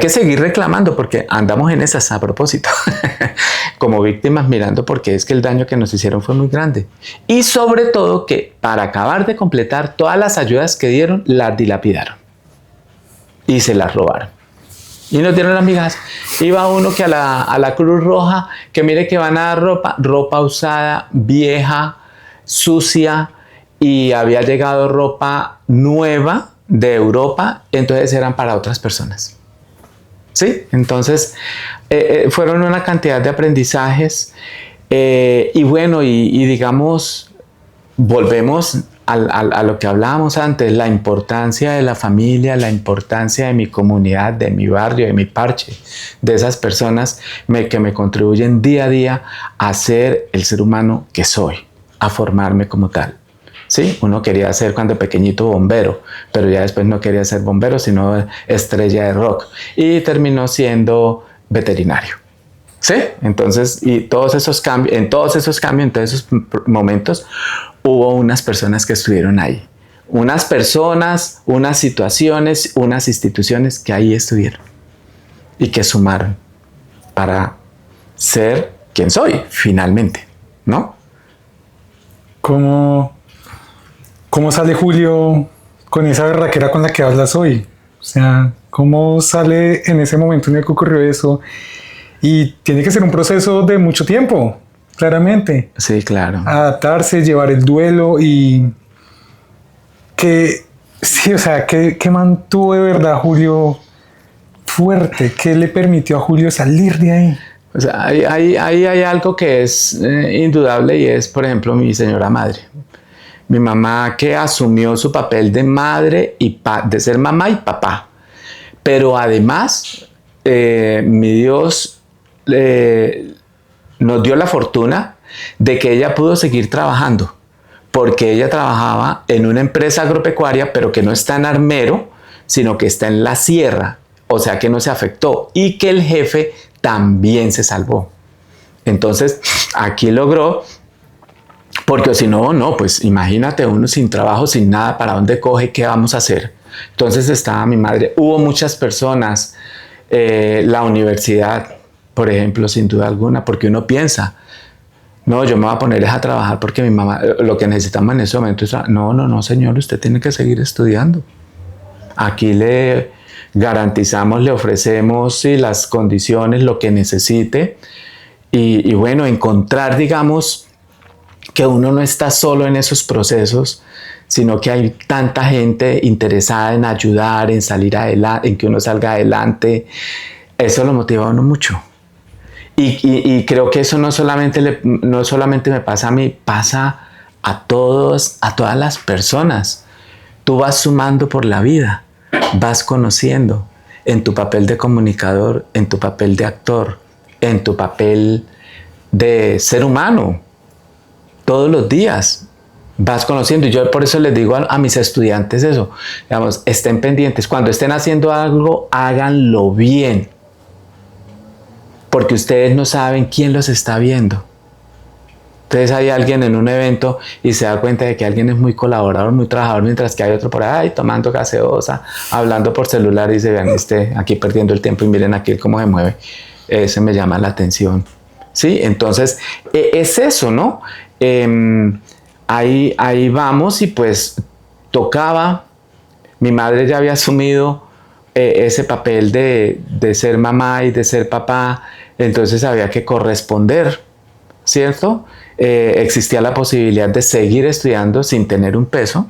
seguir reclamando porque andamos en esas a propósito, como víctimas mirando porque es que el daño que nos hicieron fue muy grande. Y sobre todo que para acabar de completar todas las ayudas que dieron, las dilapidaron y se las robaron. Y nos dieron las migajas. Iba uno que a la Cruz Roja, que mire que van a dar ropa usada, vieja, sucia, y había llegado ropa nueva de Europa, entonces eran para otras personas. ¿Sí? Entonces fueron una cantidad de aprendizajes y bueno, y digamos, volvemos a lo que hablábamos antes, la importancia de la familia, la importancia de mi comunidad, de mi barrio, de mi parche, de esas personas que me contribuyen día a día a ser el ser humano que soy, a formarme como tal. Sí, uno quería ser cuando pequeñito bombero, pero ya después no quería ser bombero, sino estrella de rock. Y terminó siendo veterinario. ¿Sí? Entonces, y todos esos cambios, en todos esos momentos, hubo unas personas que estuvieron ahí. Unas personas, unas situaciones, unas instituciones que ahí estuvieron. Y que sumaron para ser quien soy, finalmente, ¿no? ¿Cómo sale Julio con esa berraquera con la que hablas hoy? O sea, ¿cómo sale en ese momento en el que ocurrió eso? Y tiene que ser un proceso de mucho tiempo, claramente. Sí, claro. Adaptarse, llevar el duelo y ¿qué mantuvo de verdad a Julio fuerte? ¿Qué le permitió a Julio salir de ahí? O sea, ahí hay algo que es indudable y es, por ejemplo, mi señora madre. Mi mamá que asumió su papel de madre y de ser mamá y papá. Pero además, mi Dios nos dio la fortuna de que ella pudo seguir trabajando. Porque ella trabajaba en una empresa agropecuaria, pero que no está en Armero, sino que está en la sierra. O sea que no se afectó. Y que el jefe también se salvó. Entonces, aquí logró. Porque si no, pues imagínate uno sin trabajo, sin nada, ¿para dónde coge? ¿Qué vamos a hacer? Entonces estaba mi madre. Hubo muchas personas, la universidad, por ejemplo, sin duda alguna, porque uno piensa, no, yo me voy a poner a trabajar porque mi mamá, lo que necesitamos en ese momento es, no, señor, usted tiene que seguir estudiando. Aquí le garantizamos, le ofrecemos sí, las condiciones, lo que necesite y bueno, encontrar, digamos, que uno no está solo en esos procesos, sino que hay tanta gente interesada en ayudar, en salir adelante, en que uno salga adelante. Eso lo motiva a uno mucho. Y creo que eso no solamente me pasa a mí, pasa a todas las personas. Tú vas sumando por la vida, vas conociendo en tu papel de comunicador, en tu papel de actor, en tu papel de ser humano. Todos los días vas conociendo. Y yo por eso les digo a mis estudiantes eso. Digamos, estén pendientes. Cuando estén haciendo algo, háganlo bien. Porque ustedes no saben quién los está viendo. Entonces hay alguien en un evento y se da cuenta de que alguien es muy colaborador, muy trabajador, mientras que hay otro por ahí tomando gaseosa, hablando por celular y se vean aquí perdiendo el tiempo y miren aquí cómo se mueve. Eso me llama la atención. ¿Sí? Entonces, es eso, ¿no? Ahí vamos y pues tocaba. Mi madre ya había asumido ese papel de ser mamá y de ser papá, entonces había que corresponder, ¿cierto? Existía la posibilidad de seguir estudiando sin tener un peso.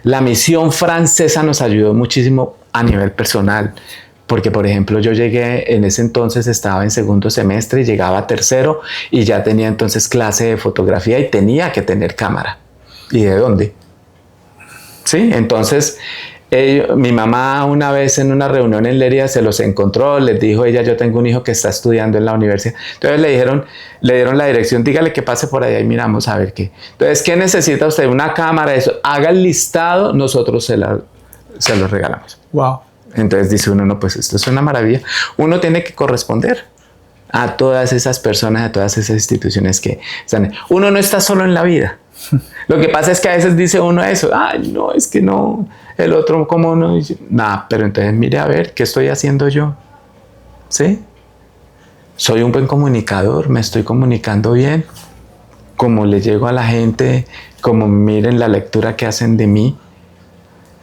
La misión francesa nos ayudó muchísimo a nivel personal, porque por ejemplo yo llegué, en ese entonces estaba en segundo semestre y llegaba a tercero y ya tenía entonces clase de fotografía y tenía que tener cámara. ¿Y de dónde? Sí, entonces mi mamá una vez en una reunión en Lérida se los encontró, les dijo ella, yo tengo un hijo que está estudiando en la universidad. Entonces le dieron la dirección, dígale que pase por allá y miramos a ver qué. Entonces, ¿qué necesita usted? Una cámara, eso, haga el listado, nosotros se lo regalamos. Wow. Entonces dice uno, no, pues esto es una maravilla. Uno tiene que corresponder a todas esas personas, a todas esas instituciones que están. Uno no está solo en la vida. Lo que pasa es que a veces dice uno eso, ay, no, es que no, el otro, ¿cómo no? Nada, pero entonces mire a ver, ¿qué estoy haciendo yo? ¿Sí? Soy un buen comunicador, me estoy comunicando bien, como le llego a la gente, como miren la lectura que hacen de mí.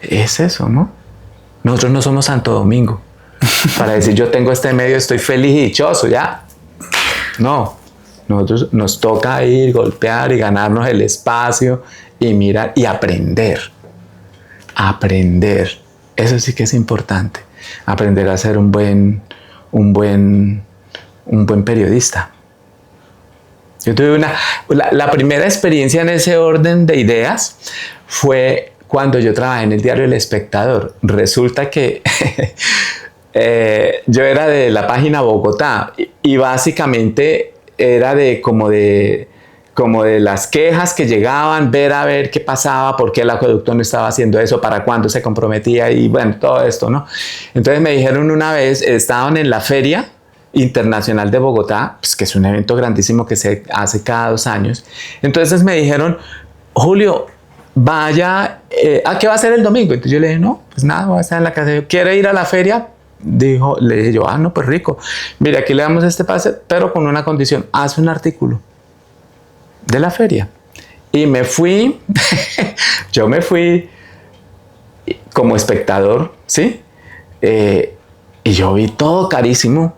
Es eso, ¿no? Nosotros no somos Santo Domingo para decir yo tengo este medio, estoy feliz y dichoso, ya. No. Nosotros nos toca ir, golpear y ganarnos el espacio y mirar y aprender. Aprender. Eso sí que es importante. Aprender a ser un buen periodista. Yo tuve la primera experiencia en ese orden de ideas fue cuando yo trabajé en el diario El Espectador. Resulta que yo era de la página Bogotá y básicamente era como de las quejas que llegaban, ver a ver qué pasaba, por qué el acueducto no estaba haciendo eso, para cuándo se comprometía y bueno, todo esto, ¿no? Entonces me dijeron una vez, estaban en la Feria Internacional de Bogotá, pues, que es un evento grandísimo que se hace cada 2 años. Entonces me dijeron, Julio, vaya, ¿a qué va a ser el domingo? Entonces yo le dije, no, pues nada, voy a estar en la casa. ¿Quiere ir a la feria? Le dije yo, no, pues rico. Mire, aquí le damos este pase, pero con una condición, hace un artículo de la feria. Y me fui, yo me fui como espectador, ¿sí? Y yo vi todo carísimo,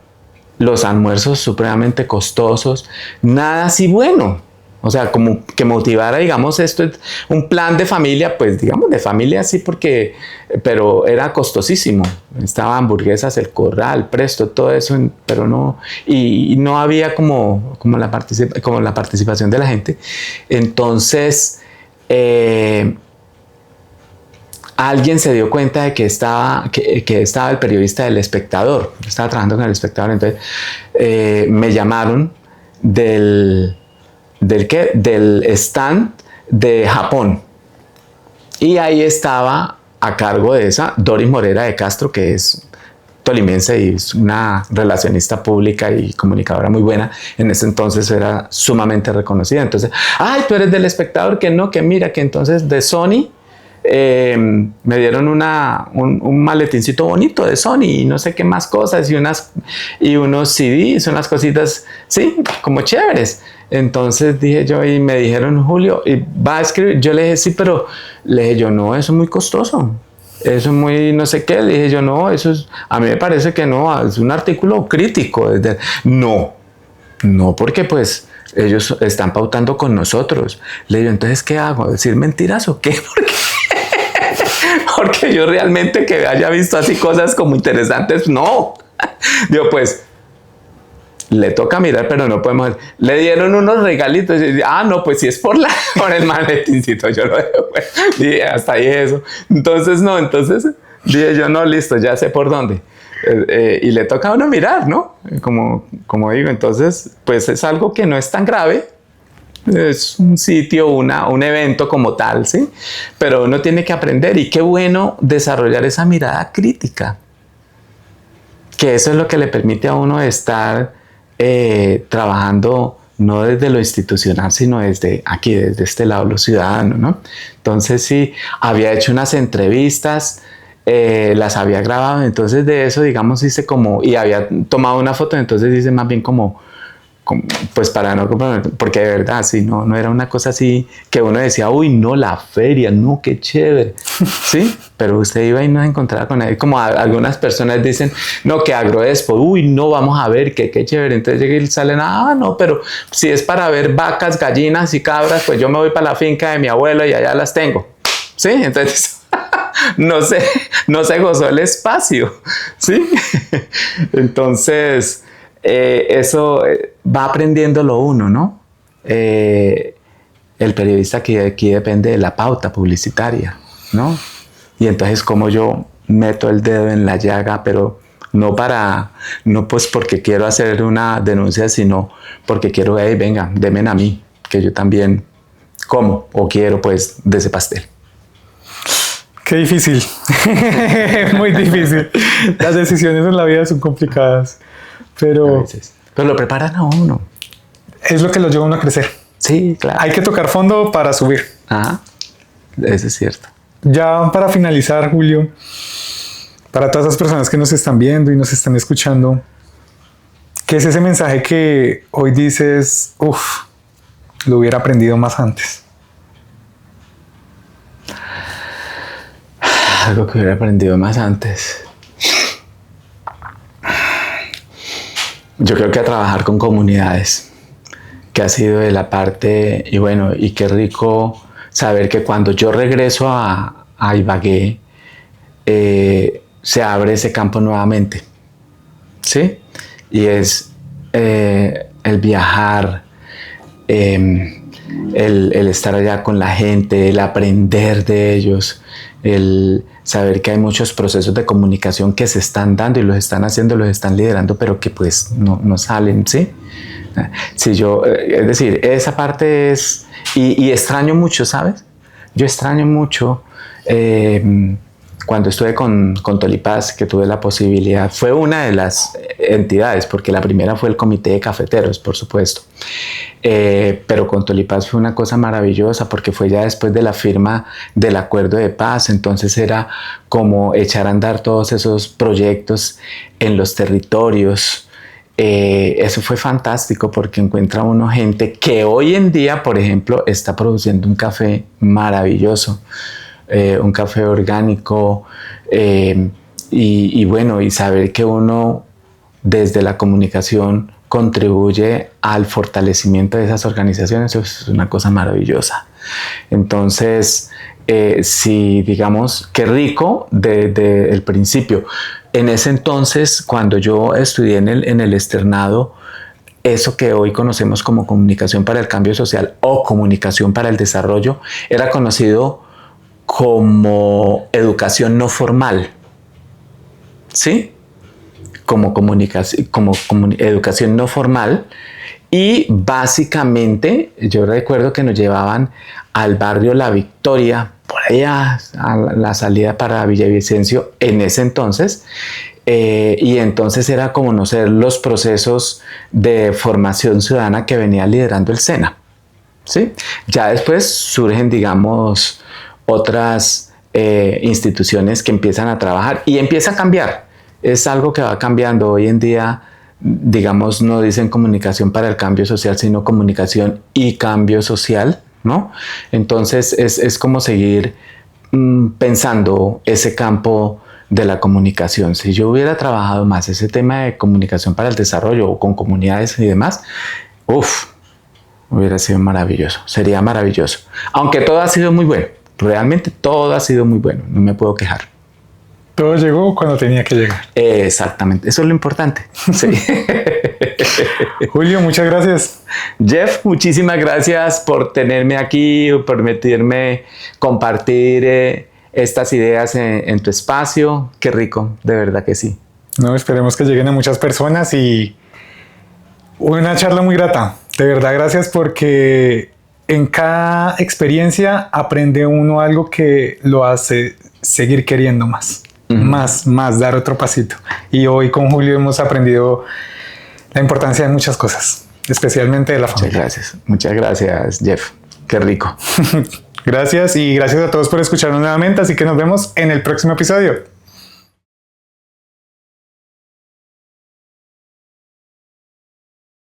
los almuerzos supremamente costosos, nada así bueno. O sea, como que motivara, digamos, esto, un plan de familia, pues digamos de familia sí, porque, pero era costosísimo. Estaba hamburguesas, el Corral, Presto, todo eso, pero no, y no había como la participación de la gente. Entonces, alguien se dio cuenta de que estaba el periodista del Espectador. Yo estaba trabajando con el Espectador, entonces me llamaron del stand de Japón. Y ahí estaba a cargo de esa Doris Morera de Castro, que es tolimense y es una relacionista pública y comunicadora muy buena. En ese entonces era sumamente reconocida. Entonces, ay, tú eres del Espectador, que no, que mira, que entonces de Sony me dieron un maletincito bonito de Sony y no sé qué más cosas y unos CDs, unas cositas, sí, como chéveres. Entonces dije yo y me dijeron, Julio, ¿y va a escribir? Yo le dije, sí, pero le dije yo, no, eso es muy costoso. Eso es muy no sé qué. Le dije yo, no, a mí me parece que no, es un artículo crítico. No, porque pues ellos están pautando con nosotros. Le digo, entonces, ¿qué hago? ¿Decir mentiras o qué? Porque yo realmente que haya visto así cosas como interesantes, no. Digo, pues, le toca mirar, pero no podemos. Le dieron unos regalitos. Y, no, pues si es por el maletincito, yo lo dejo. Pues, dije, hasta ahí eso. Entonces, dije yo, no, listo, ya sé por dónde. Y le toca a uno mirar, ¿no? Como digo, entonces, pues es algo que no es tan grave. Es un sitio, un evento como tal, ¿sí? Pero uno tiene que aprender y qué bueno desarrollar esa mirada crítica. Que eso es lo que le permite a uno estar trabajando no desde lo institucional, sino desde aquí, desde este lado, lo ciudadano, ¿no? Entonces sí, había hecho unas entrevistas, las había grabado, entonces de eso, digamos, hice como, y había tomado una foto, entonces hice más bien como pues para no comprometer, porque de verdad, sí, no era una cosa así que uno decía, uy, no, la feria, no, qué chévere, ¿sí? Pero usted iba y no se encontraba con nadie, como algunas personas dicen, no, que Agroexpo, uy, no, vamos a ver, qué chévere, entonces llega y salen, no, pero si es para ver vacas, gallinas y cabras, pues yo me voy para la finca de mi abuelo y allá las tengo, ¿sí? Entonces no se gozó el espacio, ¿sí? Entonces, eso va aprendiéndolo uno, ¿no? El periodista aquí depende de la pauta publicitaria, ¿no? Y entonces como yo meto el dedo en la llaga, pero no pues porque quiero hacer una denuncia, sino porque quiero, hey, venga, denme a mí, que yo también como o quiero pues de ese pastel. Qué difícil, muy difícil. Las decisiones en la vida son complicadas, pero lo preparan a uno. Es lo que lo lleva a uno a crecer. Sí, claro. Hay que tocar fondo para subir. Ajá, eso es cierto. Ya para finalizar, Julio, para todas las personas que nos están viendo y nos están escuchando, ¿qué es ese mensaje que hoy dices, lo hubiera aprendido más antes? Algo que hubiera aprendido más antes. Yo creo que a trabajar con comunidades, que ha sido de la parte, y bueno, y qué rico saber que cuando yo regreso a Ibagué, se abre ese campo nuevamente, ¿sí? Y es el viajar, el estar allá con la gente, el aprender de ellos, el saber que hay muchos procesos de comunicación que se están dando y los están haciendo, los están liderando, pero que pues no salen, ¿sí? Si yo, es decir, esa parte es, y extraño mucho, ¿sabes? Yo extraño mucho cuando estuve con Tolipaz, que tuve la posibilidad, fue una de las entidades, porque la primera fue el Comité de Cafeteros, por supuesto, pero con Tolipaz fue una cosa maravillosa, porque fue ya después de la firma del acuerdo de paz, entonces era como echar a andar todos esos proyectos en los territorios. Eso fue fantástico porque encuentra uno gente que hoy en día, por ejemplo, está produciendo un café maravilloso, un café orgánico, y bueno, y saber que uno desde la comunicación contribuye al fortalecimiento de esas organizaciones, eso es una cosa maravillosa. Entonces, sí, digamos, qué rico desde el principio. En ese entonces, cuando yo estudié en el externado, eso que hoy conocemos como comunicación para el cambio social o comunicación para el desarrollo, era conocido como educación no formal, ¿sí? Como educación no formal. Y básicamente yo recuerdo que nos llevaban al barrio La Victoria, por allá a la salida para Villavicencio en ese entonces, y entonces era conocer los procesos de formación ciudadana que venía liderando el SENA, ¿sí? Ya después surgen, digamos, otras instituciones que empiezan a trabajar y empieza a cambiar. Es algo que va cambiando hoy en día. Digamos, no dicen comunicación para el cambio social, sino comunicación y cambio social, ¿no? Entonces es como seguir pensando ese campo de la comunicación. Si yo hubiera trabajado más ese tema de comunicación para el desarrollo o con comunidades y demás, hubiera sido maravilloso, sería maravilloso. Aunque todo ha sido muy bueno, realmente todo ha sido muy bueno, no me puedo quejar. Todo llegó cuando tenía que llegar. Exactamente, eso es lo importante. Sí. Julio, muchas gracias. Jeff, muchísimas gracias por tenerme aquí, por permitirme compartir estas ideas en tu espacio. Qué rico, de verdad que sí. No, esperemos que lleguen a muchas personas y una charla muy grata. De verdad, gracias, porque en cada experiencia aprende uno algo que lo hace seguir queriendo más. Más, dar otro pasito. Y hoy con Julio hemos aprendido la importancia de muchas cosas, especialmente de la familia. Muchas gracias, Jeff. Qué rico. Gracias, y gracias a todos por escucharnos nuevamente, así que nos vemos en el próximo episodio.